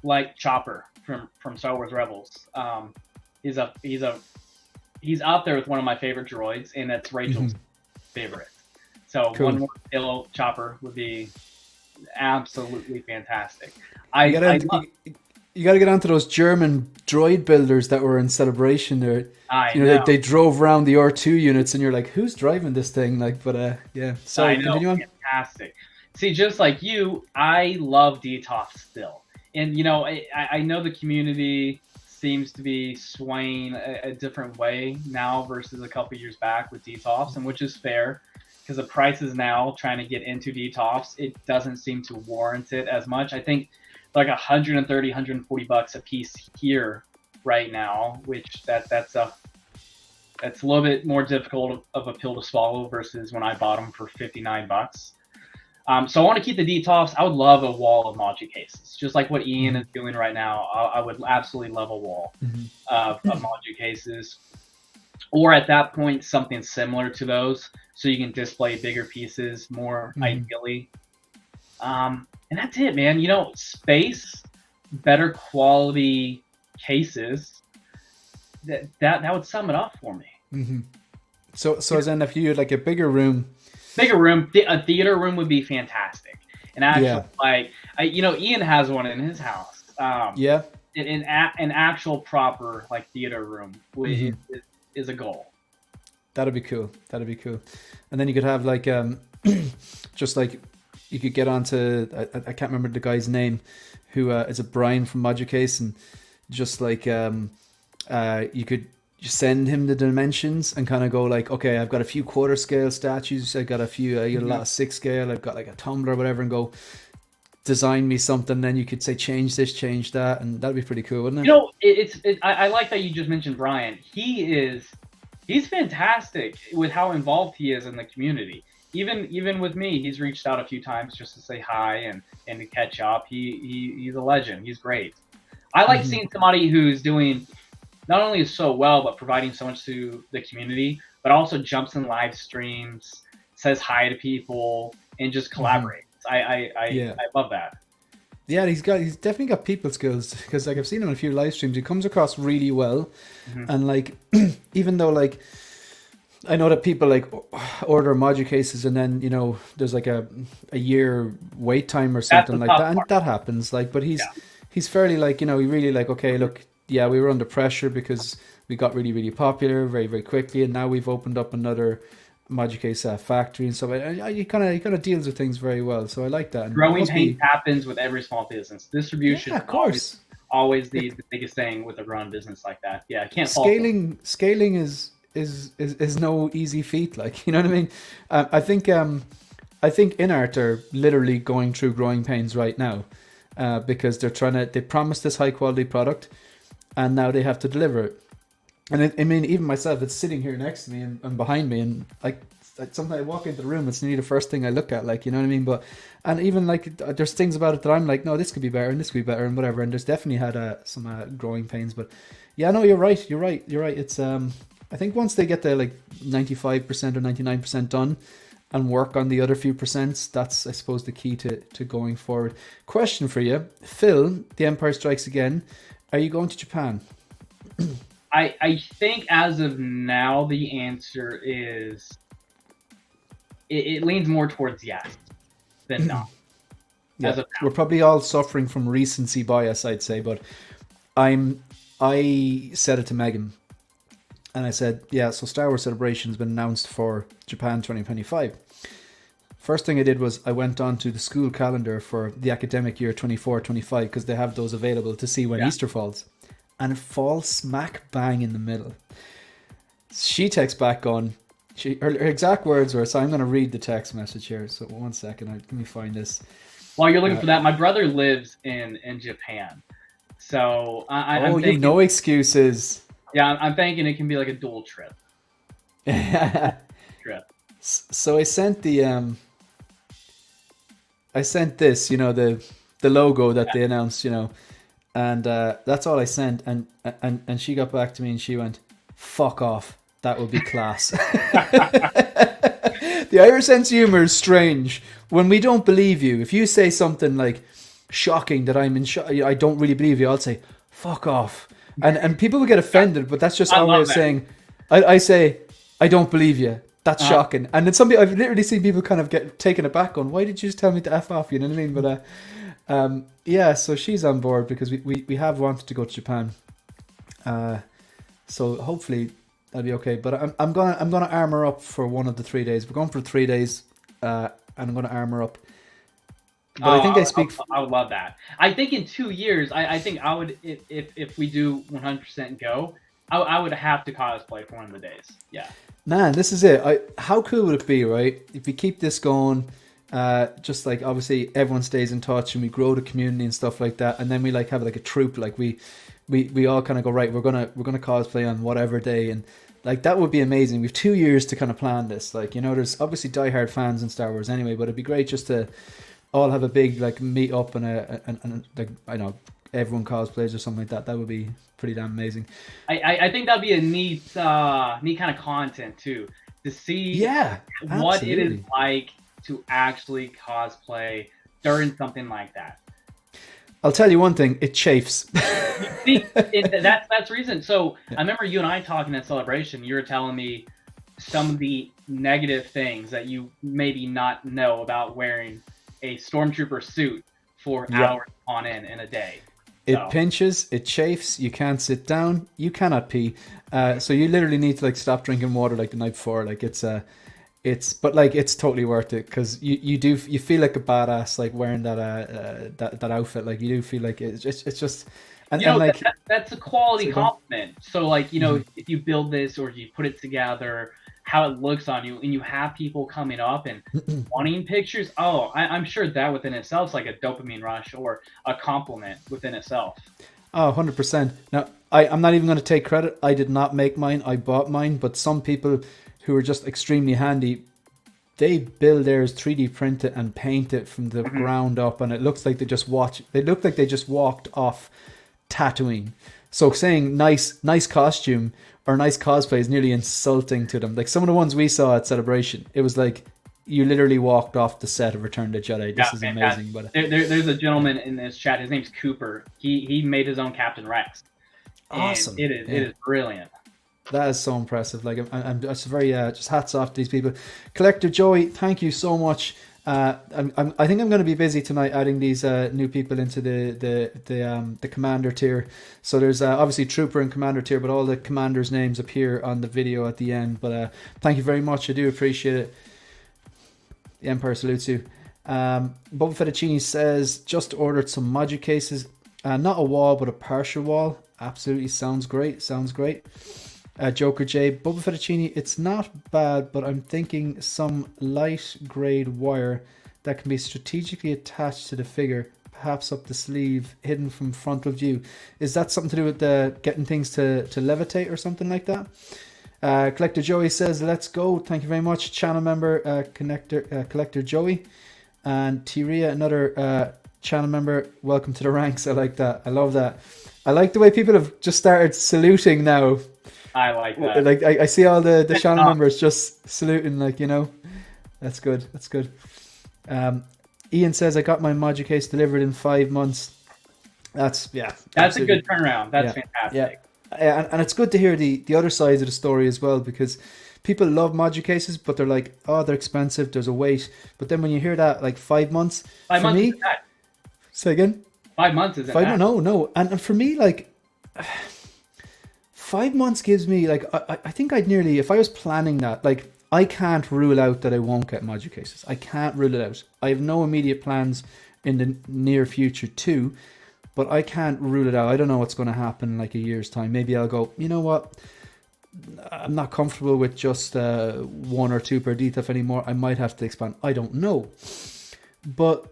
Like Chopper from Star Wars Rebels. He's up there with one of my favorite droids, and that's Rachel's favorite. So cool. 1/1 scale Chopper would be absolutely fantastic. You got to get onto those German droid builders that were in Celebration there. You know. They drove around the R2 units, and you're like, who's driving this thing? Like, but yeah. So continue on. Fantastic. See, just like you, I love DTOF still, and you know, I know the community seems to be swaying a different way now versus a couple years back with DTOFs, and which is fair, because the prices now trying to get into DTOFs, it doesn't seem to warrant it as much. I think like $130, $140 a piece here right now, which that's a little bit more difficult of a pill to swallow versus when I bought them for $59. So I want to keep the DTOFs. I would love a wall of Moji cases, just like what Ian is doing right now. I would absolutely love a wall of Moji cases, or at that point something similar to those, so you can display bigger pieces more ideally. And that's it, man. You know, space, better quality cases. That would sum it up for me. Mm-hmm. So as in, if you had like a bigger room, a theater room would be fantastic. And actually, like, you know, Ian has one in his house. Yeah. An actual proper like theater room is a goal. That'd be cool. That'd be cool. And then you could have like just like you could get onto I can't remember the guy's name, who is a Brian from Moducase, and just like you could send him the dimensions and kind of go like, okay, I've got a few quarter scale statues, I got a few I got a lot of 6 scale, I've got like a tumbler or whatever, and go design me something. Then you could say change this, change that, and that'd be pretty cool, wouldn't it? You know, I like that you just mentioned Brian. He's fantastic with how involved he is in the community. Even with me, he's reached out a few times just to say hi and to catch up. He's a legend. He's great. I like seeing somebody who's doing not only so well, but providing so much to the community, but also jumps in live streams, says hi to people, and just collaborates. I love that. Yeah, he's definitely got people skills, because like I've seen him in a few live streams. He comes across really well, and like even though like I know that people like order Modu cases and then, you know, there's like a year wait time or something like that, and that happens. Like, but he's fairly like, you know, he really like, okay, look, yeah, we were under pressure because we got really, really popular very, very quickly, and now we've opened up another Moducase factory and stuff. He kind of deals with things very well, so I like that. And growing pains happens with every small business. Distribution, yeah, of course, always the biggest thing with a growing business like that. Yeah, I can't scaling is no easy feat. Like, you know what I mean? I think InArt are literally going through growing pains right now, because they promised this high quality product, and now they have to deliver it. And I mean, even myself, it's sitting here next to me and behind me, and like sometimes I walk into the room, it's nearly the first thing I look at, like, you know what I mean? But, and even like there's things about it that I'm like, no, this could be better and this could be better and whatever. And there's definitely had some growing pains, but yeah, no, you're right. It's I think once they get the like 95% or 99% done and work on the other few percents, that's, I suppose, the key to going forward. Question for you, Phil, The Empire Strikes Again. Are you going to Japan? I think as of now, the answer is it leans more towards yes than no. Yeah, we're probably all suffering from recency bias, I'd say, but I said it to Megan, and I said, yeah, so Star Wars Celebration has been announced for Japan 2025. First thing I did was I went on to the school calendar for the academic year 24-25, because they have those available to see when Easter falls. And it falls smack bang in the middle. She texts back on, her exact words were, so I'm going to read the text message here. So 1 second, let me find this. While you're looking for that, my brother lives in Japan. So I'm thinking, you no excuses. Yeah, I'm thinking it can be like a dual trip. So I sent this, you know, the logo that they announced, you know, and that's all I sent, and she got back to me and she went, fuck off, that would be class. The Irish sense of humor is strange. When we don't believe you, if you say something like shocking that I'm in shock, I don't really believe you, I'll say fuck off, and people will get offended, but that's just our way of saying, I say I don't believe you, that's shocking. And then I've literally seen people kind of get taken aback on, why did you just tell me to F off, you know what I mean? But yeah, so she's on board because we have wanted to go to Japan, so hopefully that'll be okay. But I'm gonna armor up for one of the 3 days. We're going for 3 days, and I'm gonna armor up. But I think I would love that. I think in 2 years, I think I would, if we do 100% go, I would have to cosplay for one of the days. Yeah. Man, this is it. How cool would it be, right? If we keep this going, just like obviously everyone stays in touch and we grow the community and stuff like that, and then we like have like a troop, like we all kind of go, right, we're gonna cosplay on whatever day, and like that would be amazing. We've 2 years to kind of plan this. Like, you know, there's obviously diehard fans in Star Wars anyway, but it'd be great just to all have a big like meet up and like, I know, everyone cosplays or something like that. That would be pretty damn amazing. I think that'd be a neat kind of content too, to see what it is like to actually cosplay during something like that. I'll tell you one thing, it chafes. See, that's the reason. So I remember you and I talking at Celebration. You were telling me some of the negative things that you maybe not know about wearing a stormtrooper suit for hours on end in a day. It pinches, it chafes, you can't sit down, you cannot pee. So you literally need to like stop drinking water like the night before. Like it's totally worth it, because you feel like a badass like wearing that outfit. Like you do feel like it's just and like that's a quality compliment. So like, you know, if you build this or you put it together, how it looks on you, and you have people coming up and wanting pictures, I'm sure that within itself is like a dopamine rush or a compliment within itself. 100%. Now I'm not even going to take credit. I did not make mine, I bought mine, but some people who are just extremely handy, they build theirs, 3D print it and paint it from the ground up, and it looks like they just walked off Tatooine. So saying nice costume or nice cosplay is nearly insulting to them. Like some of the ones we saw at Celebration, it was like you literally walked off the set of Return of the Jedi. This is amazing. But there's a gentleman in this chat. His name's Cooper. He made his own Captain Rex. Awesome. It is brilliant. That is so impressive. Like I'm just very just hats off to these people. Collector Joey, thank you so much. I think I'm going to be busy tonight adding these new people into the commander tier. So there's obviously trooper and commander tier, but all the commanders' names appear on the video at the end. But thank you very much. I do appreciate it. The Empire salutes you. Boba Fettuccini says just ordered some Magic cases. Not a wall, but a partial wall. Absolutely sounds great. Joker J, Boba Fettuccini, it's not bad, but I'm thinking some light grade wire that can be strategically attached to the figure, perhaps up the sleeve, hidden from frontal view. Is that something to do with getting things to levitate or something like that? Collector Joey says, let's go. Thank you very much. Channel member, Collector Joey. And Tyria, another channel member. Welcome to the ranks. I like that. I love that. I like the way people have just started saluting now. I like that. Like I see all the channel members just saluting, like, you know. That's good. Ian says, I got my Magic case delivered in 5 months. That's a good turnaround. That's fantastic. Yeah. And it's good to hear the other sides of the story as well, because people love Magic cases, but they're like, oh, they're expensive, there's a wait. But then when you hear that, like 5 months, 5 months me, isn't bad. Say again? 5 months isn't bad. No. And for me, like 5 months gives me, like, I think I'd nearly, if I was planning that, like, I can't rule out that I won't get Magic cases. I can't rule it out. I have no immediate plans in the near future too, but I can't rule it out. I don't know what's going to happen in like a year's time. Maybe I'll go, you know what? I'm not comfortable with just 1 or 2 per DTF anymore. I might have to expand. I don't know. But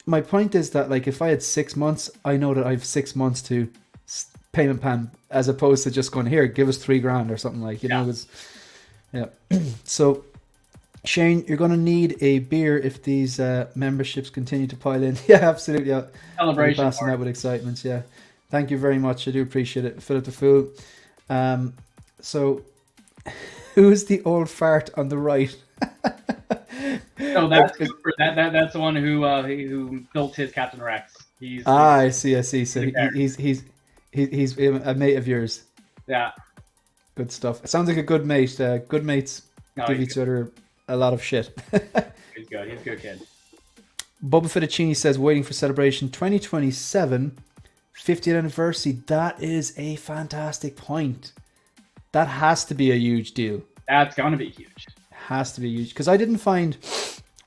my point is that, like, if I had 6 months, I know that I have 6 months to payment plan, as opposed to just going, here, give us $3,000 or something, like, you know. So Shane, you're going to need a beer if these memberships continue to pile in. Yeah, absolutely. Celebration. Passing that with excitement. Yeah, thank you very much. I do appreciate it. Fill it to full. So who's the old fart on the right? No, that's Cooper. That's the one who built his Captain Rex. I see. So he's a mate of yours. Yeah. Good stuff. It sounds like a good mate. Good mates give each other a lot of shit. He's good. He's a good kid. Boba Fettuccini says, waiting for Celebration 2027 50th anniversary. That is a fantastic point. That has to be a huge deal. That's going to be huge. Has to be huge. Because I didn't find...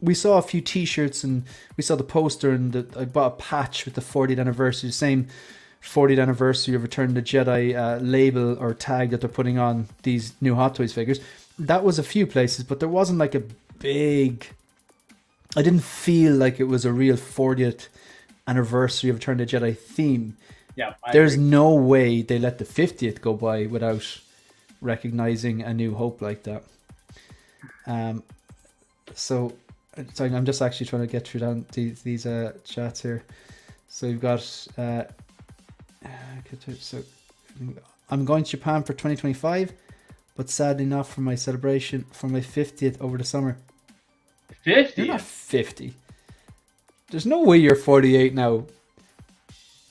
We saw a few t-shirts and we saw the poster, and I bought a patch with the 40th anniversary, the same 40th anniversary of Return of the Jedi label or tag that they're putting on these new Hot Toys figures. That was a few places, but there wasn't like a big... I didn't feel like it was a real 40th anniversary of Return of the Jedi theme. Yeah, there's no way they let the 50th go by without recognizing A New Hope like that. So I'm just actually trying to get through down these chats here. So you've got so I'm going to Japan for 2025, but sadly not for my celebration for my 50th over the summer. 50? You're not 50. There's no way you're 48 now.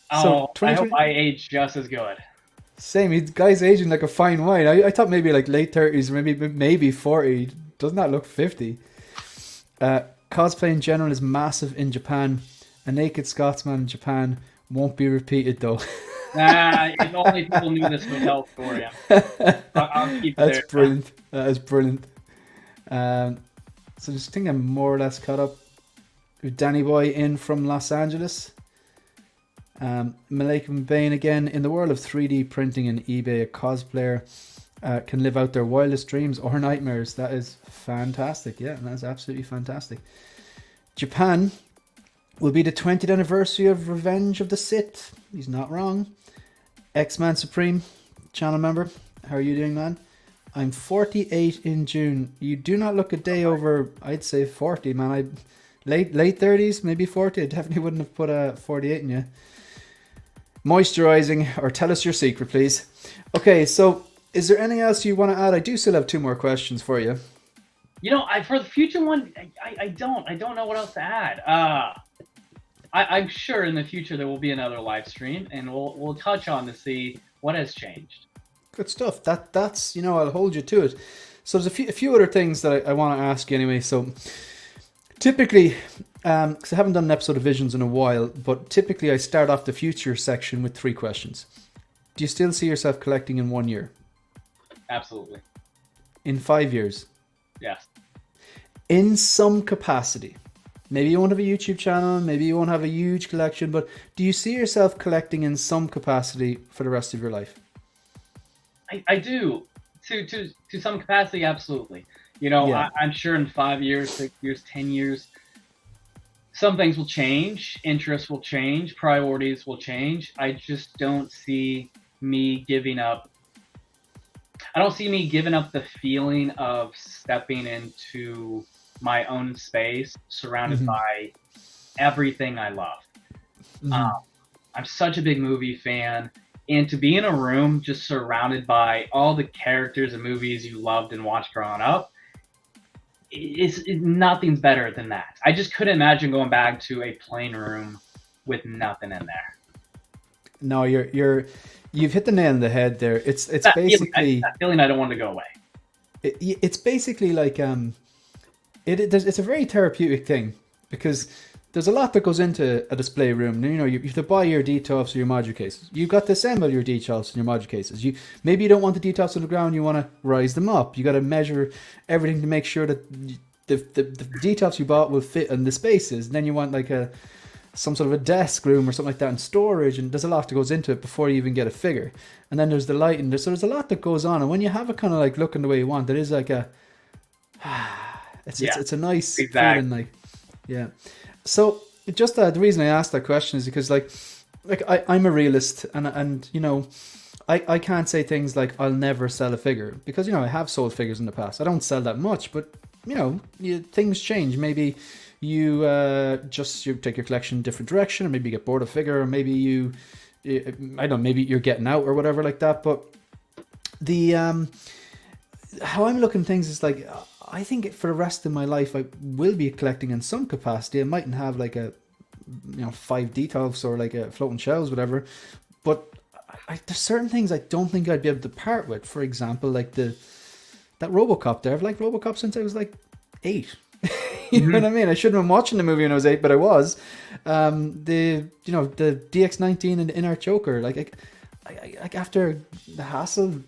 Oh, I hope I age just as good. Same, guy's aging like a fine wine. I thought maybe like late 30s, maybe 40. Does not look 50. Cosplay in general is massive in Japan. A naked Scotsman in Japan won't be repeated though. If only people knew this would help for you. I'll keep it That's there. brilliant. That is brilliant. So just think I'm more or less caught up with Danny Boy in from Los Angeles. Malaikum Bain again. In the world of 3D printing and eBay, a cosplayer can live out their wildest dreams or nightmares. That is fantastic. Yeah, that's absolutely fantastic. Japan will be the 20th anniversary of Revenge of the Sith. He's not wrong. X-Man Supreme, channel member. How are you doing, man? I'm 48 in June. You do not look a day over, I'd say 40, man. Late 30s, maybe 40. I definitely wouldn't have put a 48 in you. Moisturizing, or tell us your secret, please. Okay, so is there anything else you want to add? I do still have 2 more questions for you. You know, for the future one, I don't know what else to add. I'm sure in the future there will be another live stream, and we'll touch on to see what has changed. Good stuff. That's you know, I'll hold you to it. So there's a few other things that I want to ask you anyway. So typically, because I haven't done an episode of Visions in a while, but typically I start off the future section with 3 questions. Do you still see yourself collecting in 1 year? Absolutely. In 5 years? Yes. In some capacity. Maybe you won't have a YouTube channel, maybe you won't have a huge collection, but do you see yourself collecting in some capacity for the rest of your life? I do. To some capacity, absolutely. You know, yeah. I'm sure in 5 years, 6 years, 10 years, some things will change, interests will change, priorities will change. I just don't see me giving up. I don't see me giving up the feeling of stepping into my own space, surrounded by everything I love. I'm such a big movie fan, and to be in a room just surrounded by all the characters and movies you loved and watched growing up, nothing's better than that. I just couldn't imagine going back to a plain room with nothing in there. No, you've hit the nail on the head there. It's basically that feeling I don't want to go away. It's basically like it's a very therapeutic thing, because there's a lot that goes into a display room. You know, you have to buy your detofs or your module cases. You've got to assemble your detofs and your module cases. Maybe you don't want the detofs on the ground. You want to rise them up. You got to measure everything to make sure that the detofs you bought will fit in the spaces. And then you want like some sort of a desk room or something like that in storage. And there's a lot that goes into it before you even get a figure. And then there's the lighting. So there's a lot that goes on. And when you have it kind of like looking the way you want, it is like a it's a nice feeling, like, yeah. So just the reason I asked that question is because like I'm a realist, and you know, I can't say things like I'll never sell a figure, because you know I have sold figures in the past. I don't sell that much, but you know, things change. Maybe you take your collection in a different direction, or maybe you get bored of figure, or maybe I don't know, maybe you're getting out or whatever like that. But the how I'm looking at things is like, I think for the rest of my life I will be collecting in some capacity. I mightn't have like 5 detofs or like a floating shelves, whatever, but there's certain things I don't think I'd be able to part with. For example, like that RoboCop there. I've liked RoboCop since I was like 8. You know what I mean? I shouldn't have been watching the movie when I was 8, but I was. The DX19 and the In-Art Joker, like after the hassle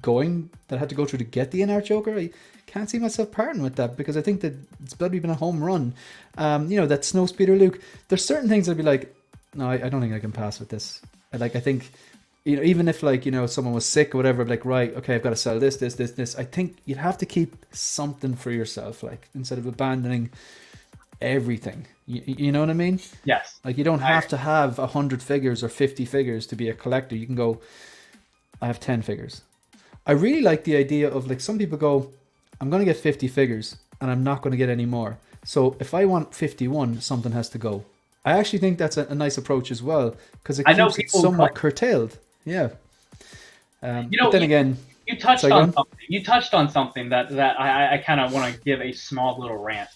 that I had to go through to get the In-Art Joker, I can't see myself parting with that, because I think that it's bloody been a home run. That Snowspeeder Luke. There's certain things I'd be like, no, I don't think I can pass with this. I think, you know, even if like, you know, someone was sick or whatever, I'd be like, right, okay, I've got to sell this. I think you'd have to keep something for yourself, like, instead of abandoning everything. You know what I mean? Yes. Like, you don't have to have 100 figures or 50 figures to be a collector. You can go, I have 10 figures. I really like the idea of, like, some people go, I'm going to get 50 figures and I'm not going to get any more. So if I want 51, something has to go. I actually think that's a nice approach as well, because it keeps it somewhat curtailed. Yeah. But then again, you touched on something. You touched on something that I kind of want to give a small little rant.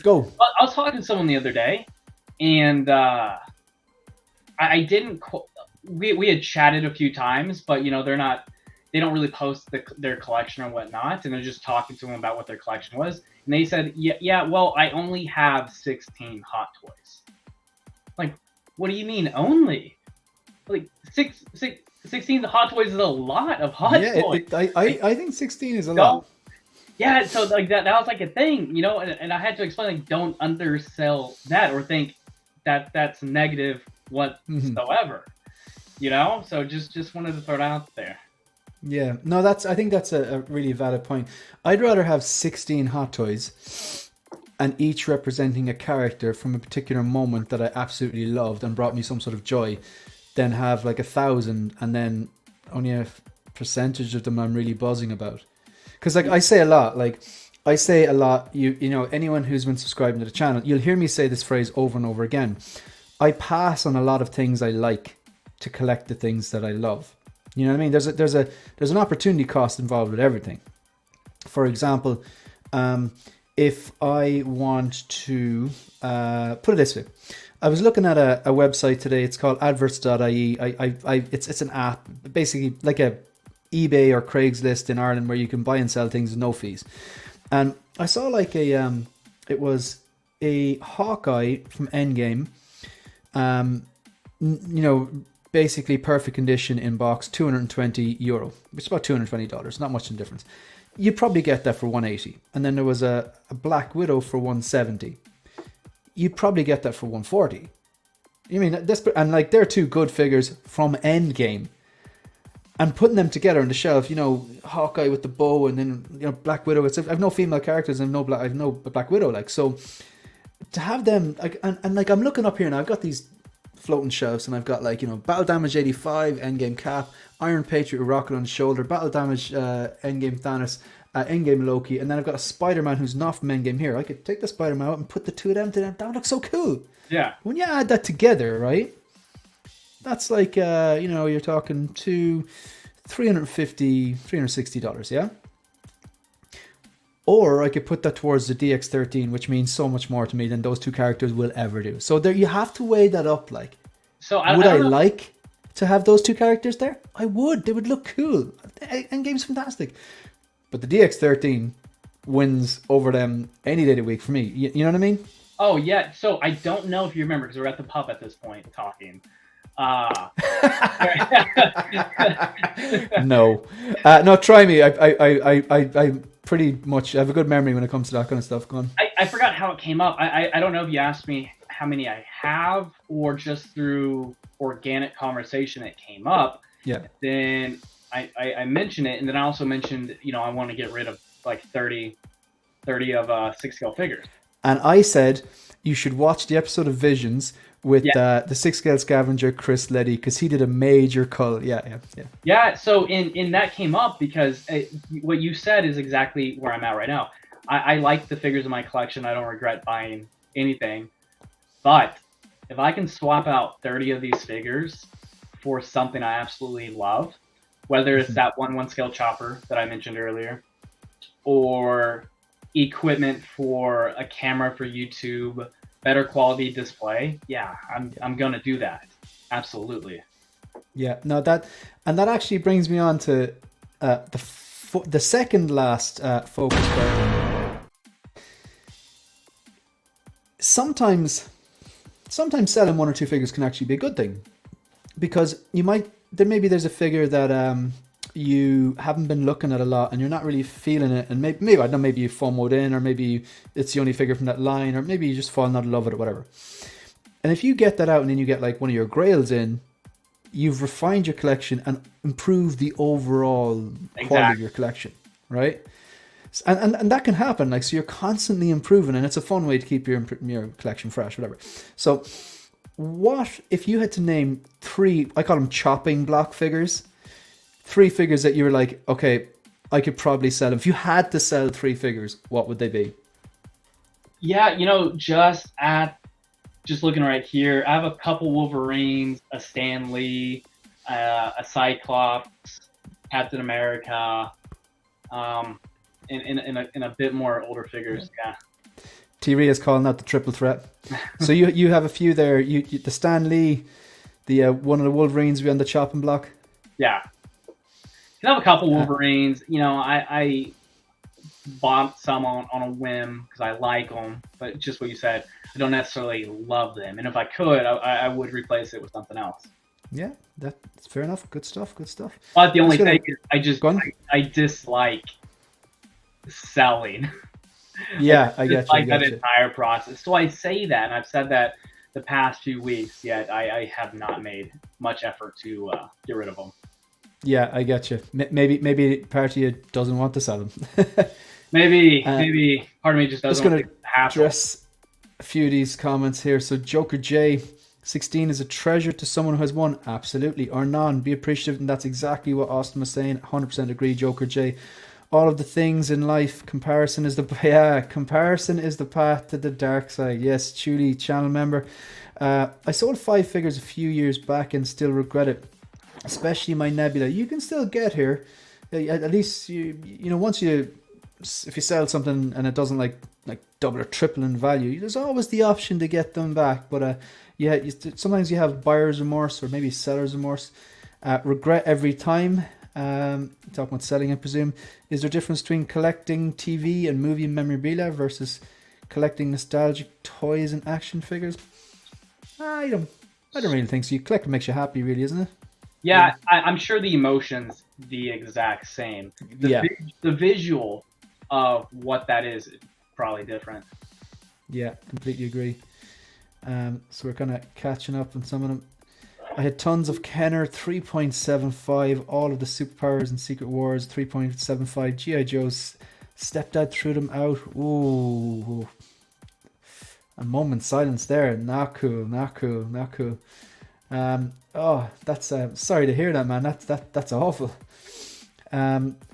Go. I was talking to someone the other day, and I didn't. We had chatted a few times, but you know they don't really post their collection or whatnot, and they're just talking to them about what their collection was, and they said, yeah, well, I only have 16 Hot Toys. Like, what do you mean only? Like 16 Hot Toys is a lot of Hot Toys. I think 16 is a lot. Yeah, so like that was like a thing, you know, and I had to explain, like, don't undersell that or think that that's negative whatsoever, you know. So just wanted to throw it out there. Yeah, no, I think that's a really valid point. I'd rather have 16 Hot Toys and each representing a character from a particular moment that I absolutely loved and brought me some sort of joy, than have like 1,000 and then only a percentage of them I'm really buzzing about. Because like I say a lot, you know, anyone who's been subscribing to the channel, you'll hear me say this phrase over and over again. I pass on a lot of things I like to collect the things that I love. You know what I mean? There's an opportunity cost involved with everything. For example, if I want to put it this way, I was looking at a website today. It's called adverts.ie. It's an app, basically like a eBay or Craigslist in Ireland, where you can buy and sell things with no fees. And I saw like it was a Hawkeye from Endgame, you know, basically perfect condition in box, €220, which is about $220, not much in difference. You probably get that for 180. And then there was a Black Widow for 170. You'd probably get that for 140. You mean this? And like, they're two good figures from Endgame. And putting them together on the shelf, you know, Hawkeye with the bow, and then, you know, Black Widow. I've no female characters, and I've no Black Widow. Like, so to have them, like, and like, I'm looking up here now. I've got these floating shelves, and I've got, like, you know, Battle Damage 85, Endgame Cap, Iron Patriot with rocket on his shoulder, Battle Damage Endgame Thanos, Endgame Loki, and then I've got a Spider-Man who's not from Endgame here. I could take the Spider-Man out and put the two of them to them. That would look so cool. Yeah. When you add that together, right? That's like, you know, you're talking to $350, $360, yeah? Or I could put that towards the DX13, which means so much more to me than those two characters will ever do. So there, you have to weigh that up. Like, so would I like to have those two characters there? I would. They would look cool. Endgame's fantastic. But the DX13 wins over them any day of the week for me. You know what I mean? Oh, yeah. So I don't know if you remember, because we're at the pub at this point talking. No, try me. I pretty much have a good memory when it comes to that kind of stuff. Go on. I forgot how it came up. I don't know if you asked me how many I have, or just through organic conversation it came up. Yeah. Then I mentioned it, and then I also mentioned, you know, I want to get rid of like 30 of 6 scale figures. And I said you should watch the episode of Visions with the 6 scale scavenger Chris Leddy, because he did a major cull. Yeah. So in that came up because what you said is exactly where I'm at right now. I like the figures in my collection. I don't regret buying anything, but if I can swap out 30 of these figures for something I absolutely love, whether it's that 1/1 scale chopper that I mentioned earlier, or equipment for a camera for YouTube, better quality display, I'm gonna do that. Absolutely. Yeah, no, that actually brings me on to the second last focus point. Sometimes selling 1 or 2 figures can actually be a good thing, because there's a figure that you haven't been looking at a lot and you're not really feeling it, and maybe I don't know, maybe you FOMO'd in, or maybe it's the only figure from that line, or maybe you just fallen out of love with it, whatever. And if you get that out and then you get like one of your grails in, you've refined your collection and improved the overall quality of your collection, right? And that can happen, like, so you're constantly improving, and it's a fun way to keep your collection fresh, whatever. So what if you had to name 3, I call them chopping block figures, 3 figures that you were like, okay, I could probably sell them. If you had to sell 3 figures, what would they be? Yeah, you know, just looking right here, I have a couple Wolverines, a Stan Lee, a Cyclops, Captain America, in a bit more older figures. T-Ray is calling out the triple threat. So you have a few there. You the Stan Lee, the one of the Wolverines on the chopping block. Yeah, can have a couple Wolverines. You know, I bought some on a whim because I like them, but just what you said, I don't necessarily love them. And if I could, I would replace it with something else. Yeah, that's fair enough. Good stuff. Good stuff. But the only thing is, I dislike selling. Yeah, I get you. Like that entire process. So I say that, and I've said that the past few weeks. Yet I have not made much effort to get rid of them. Yeah, I get you. Maybe part of you doesn't want to sell them. maybe part of me just doesn't want to address a few of these comments here. So Joker J, 16 is a treasure to someone who has won. Absolutely. Or none. Be appreciative. And that's exactly what Austin was saying. 100% agree, Joker J. All of the things in life, comparison is the path to the dark side. Yes, truly, channel member. I sold 5 figures a few years back and still regret it. Especially my Nebula. You can still get here. At least you know once if you sell something and it doesn't like double or triple in value, there's always the option to get them back. But sometimes you have buyer's remorse or maybe seller's remorse. Regret every time. Talking about selling, I presume. Is there a difference between collecting TV and movie memorabilia versus collecting nostalgic toys and action figures? I don't really think so. You collect what makes you happy, really, isn't it? Yeah, I'm sure the emotion's the exact same. The visual of what that is probably different. Yeah, completely agree. So we're kind of catching up on some of them. I had tons of Kenner 3.75, all of the superpowers and Secret Wars 3.75, G.I. Joe's. Stepdad threw them out. Ooh. A moment's silence there. Not cool. Oh, that's sorry to hear that, man. That's awful.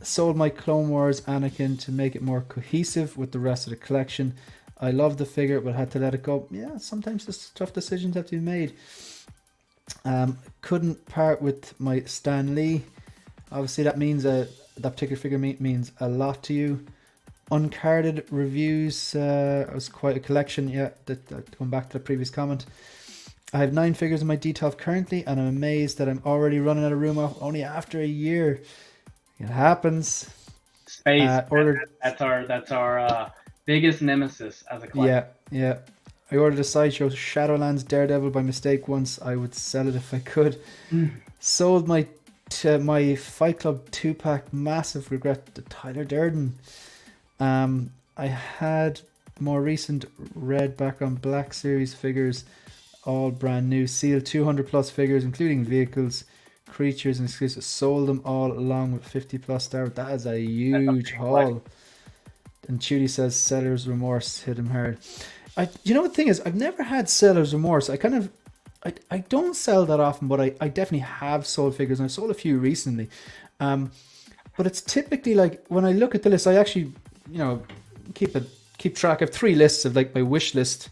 Sold my Clone Wars Anakin to make it more cohesive with the rest of the collection. I love the figure, but had to let it go. Yeah, sometimes there's tough decisions have to be made. Couldn't part with my Stan Lee. Obviously, that means that particular figure means a lot to you. Uncarded reviews was quite a collection. Yeah, going back to the previous comment. I have 9 figures in my detail currently, and I'm amazed that I'm already running out of room only after a year. It happens. Space. That's our biggest nemesis as a collector. Yeah. I ordered a sideshow Shadowlands Daredevil by mistake once. I would sell it if I could. Sold my Fight Club 2-pack. Massive regret to Tyler Durden. I had more recent red background black series figures, all brand new. Sealed 200 plus figures, including vehicles, creatures, and exclusives. Sold them all along with 50 plus star. That is a huge haul. And Chudy says seller's remorse hit him hard. You know the thing is, I've never had seller's remorse. I don't sell that often, but I definitely have sold figures, and I've sold a few recently. But it's typically like when I look at the list, I actually, keep track of 3 lists of like my wish list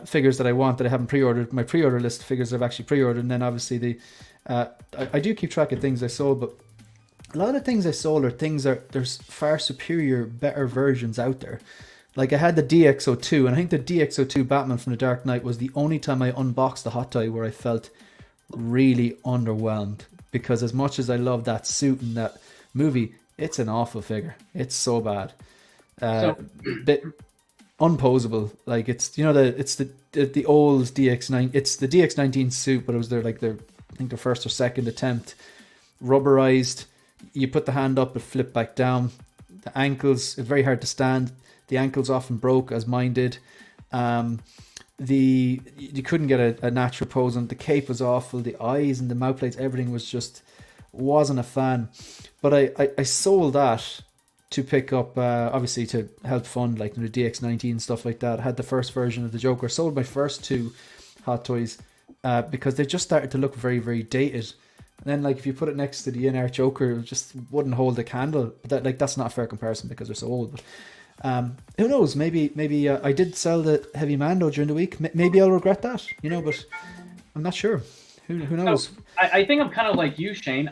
figures that I want that I haven't pre-ordered, my pre-order list figures I've actually pre-ordered, and then obviously I do keep track of things I sold, but a lot of the things I sold are things there's far superior, better versions out there. Like I had the DX02, and I think the DX02 Batman from the Dark Knight was the only time I unboxed the hot toy where I felt really underwhelmed, because as much as I love that suit and that movie, it's an awful figure. It's so bad. Bit unposable. Like it's the old DX9. It's the DX19 suit, but it was their first or second attempt. Rubberized. You put the hand up, it flipped back down. The ankles, it's very hard to stand. The ankles often broke, as mine did. You couldn't get a natural pose on. The cape was awful. The eyes and the mouth plates, everything wasn't a fan. But I sold that to pick up, obviously to help fund like the DX19 and stuff like that. I had the first version of the Joker. Sold my first 2 hot toys because they just started to look very, very dated. And then like if you put it next to the in-art Joker, it just wouldn't hold a candle. But that's not a fair comparison because they're so old. But who knows? Maybe I did sell the Heavy Mando during the week. Maybe I'll regret that, but I'm not sure. Who knows? So, I think I'm kind of like you, Shane.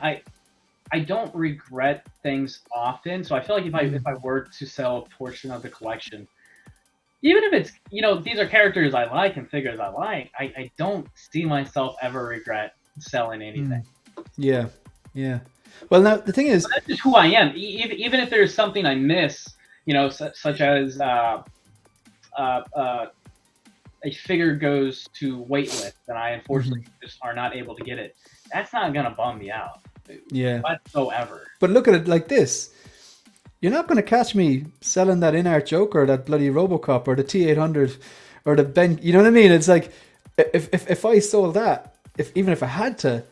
I don't regret things often, so I feel like if I were to sell a portion of the collection, even if it's, these are characters I like and figures I like, I don't see myself ever regret selling anything. Yeah, yeah. Well, now the thing is, but that's just who I am. Even if there's something I miss, such as a figure goes to waitlift and I unfortunately just are not able to get it, that's not gonna bum me out. Yeah. Whatsoever. But look at it like this. You're not going to catch me selling that in-art Joker or that bloody Robocop or the T800 or the Ben. You know what I mean? It's like, if I sold that, even if I had to,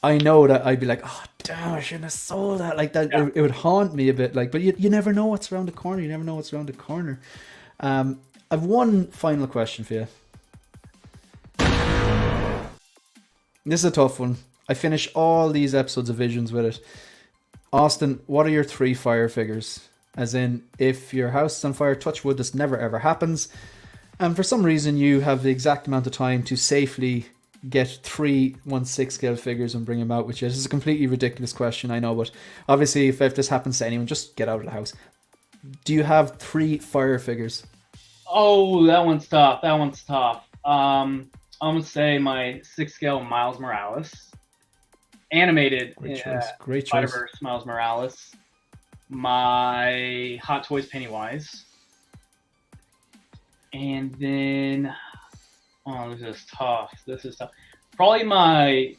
I know that I'd be like, oh, damn, I shouldn't have sold that. Like that, it would haunt me a bit. Like, but you never know what's around the corner. You never know what's around the corner. I've one final question for you. This is a tough one. I finish all these episodes of Visions with it. Austin, what are your 3 fire figures? As in, if your house is on fire, touch wood, this never ever happens. And for some reason, you have the exact amount of time to safely get 3 1/6 scale figures and bring them out with you. This is a completely ridiculous question, I know, but obviously, if this happens to anyone, just get out of the house. Do you have 3 fire figures? Oh, that one's tough. I'm gonna say my 6 scale Miles Morales. Animated Great choice. Spider-Verse Miles Morales, my Hot Toys Pennywise, and then this is tough. Probably my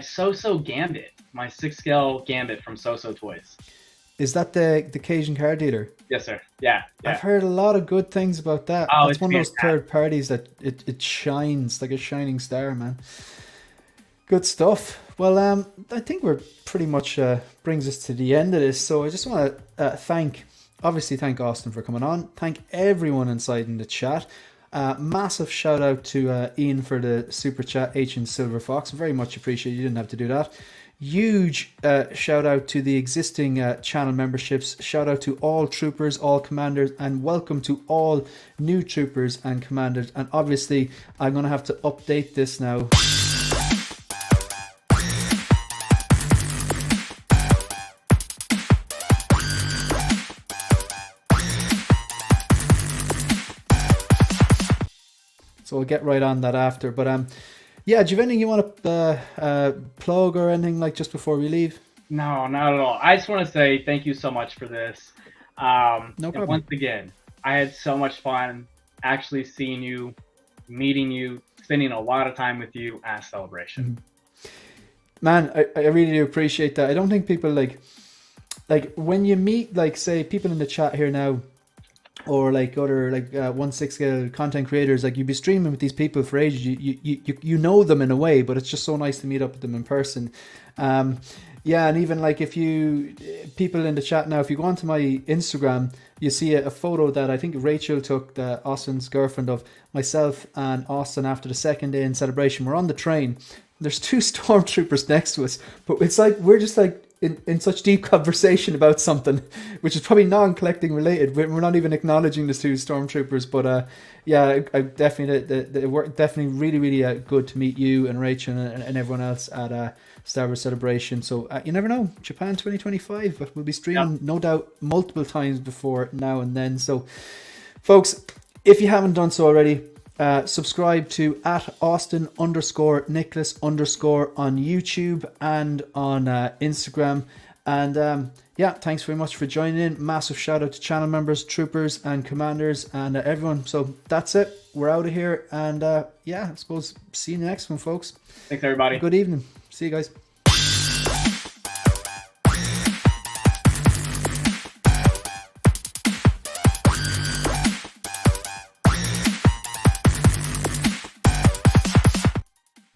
So-So Gambit, my 6 scale Gambit from So-So Toys. Is that the Cajun car dealer? Yes, sir. Yeah. I've heard a lot of good things about that. Oh, it's one of those third parties that it shines like a shining star, man. Good stuff. Well, I think we're pretty much brings us to the end of this. So I just want to thank Austin for coming on. Thank everyone inside in the chat. Massive shout out to Ian for the super chat, H and Silver Fox. Very much appreciated. You didn't have to do that. Huge shout out to the existing channel memberships. Shout out to all troopers, all commanders, and welcome to all new troopers and commanders. And obviously, I'm going to have to update this now. So we'll get right on that after. But yeah, do you have anything you want to plug or anything like just before we leave? No, not at all. I just want to say thank you so much for this. No problem. Once again, I had so much fun actually seeing you, meeting you, spending a lot of time with you at Celebration. Man, I really do appreciate that. I don't think people like when you meet, like, say, people in the chat here now, or like other like 1/6 scale content creators, like you'd be streaming with these people for ages, you know them in a way, but it's just so nice to meet up with them in person. Yeah, and even like if you people in the chat now, if you go onto my Instagram, you see a photo that I think Rachel took, Austin's girlfriend, of myself and Austin after the second day in Celebration. We're on the train. There's 2 stormtroopers next to us, but it's like we're just like in such deep conversation about something, which is probably non-collecting related. We're not even acknowledging the 2 stormtroopers, but yeah, I definitely we're definitely really good to meet you and Rachel and everyone else at Star Wars Celebration. So you never know, Japan 2025, but we'll be streaming no doubt multiple times before now and then. So folks, if you haven't done so already, subscribe to @Austin_Nicholas_ on YouTube and on Instagram. And yeah, thanks very much for joining in. Massive shout out to channel members, troopers and commanders and everyone. So that's it. We're out of here. And yeah, I suppose see you next one, folks. Thanks, everybody. Good evening. See you guys.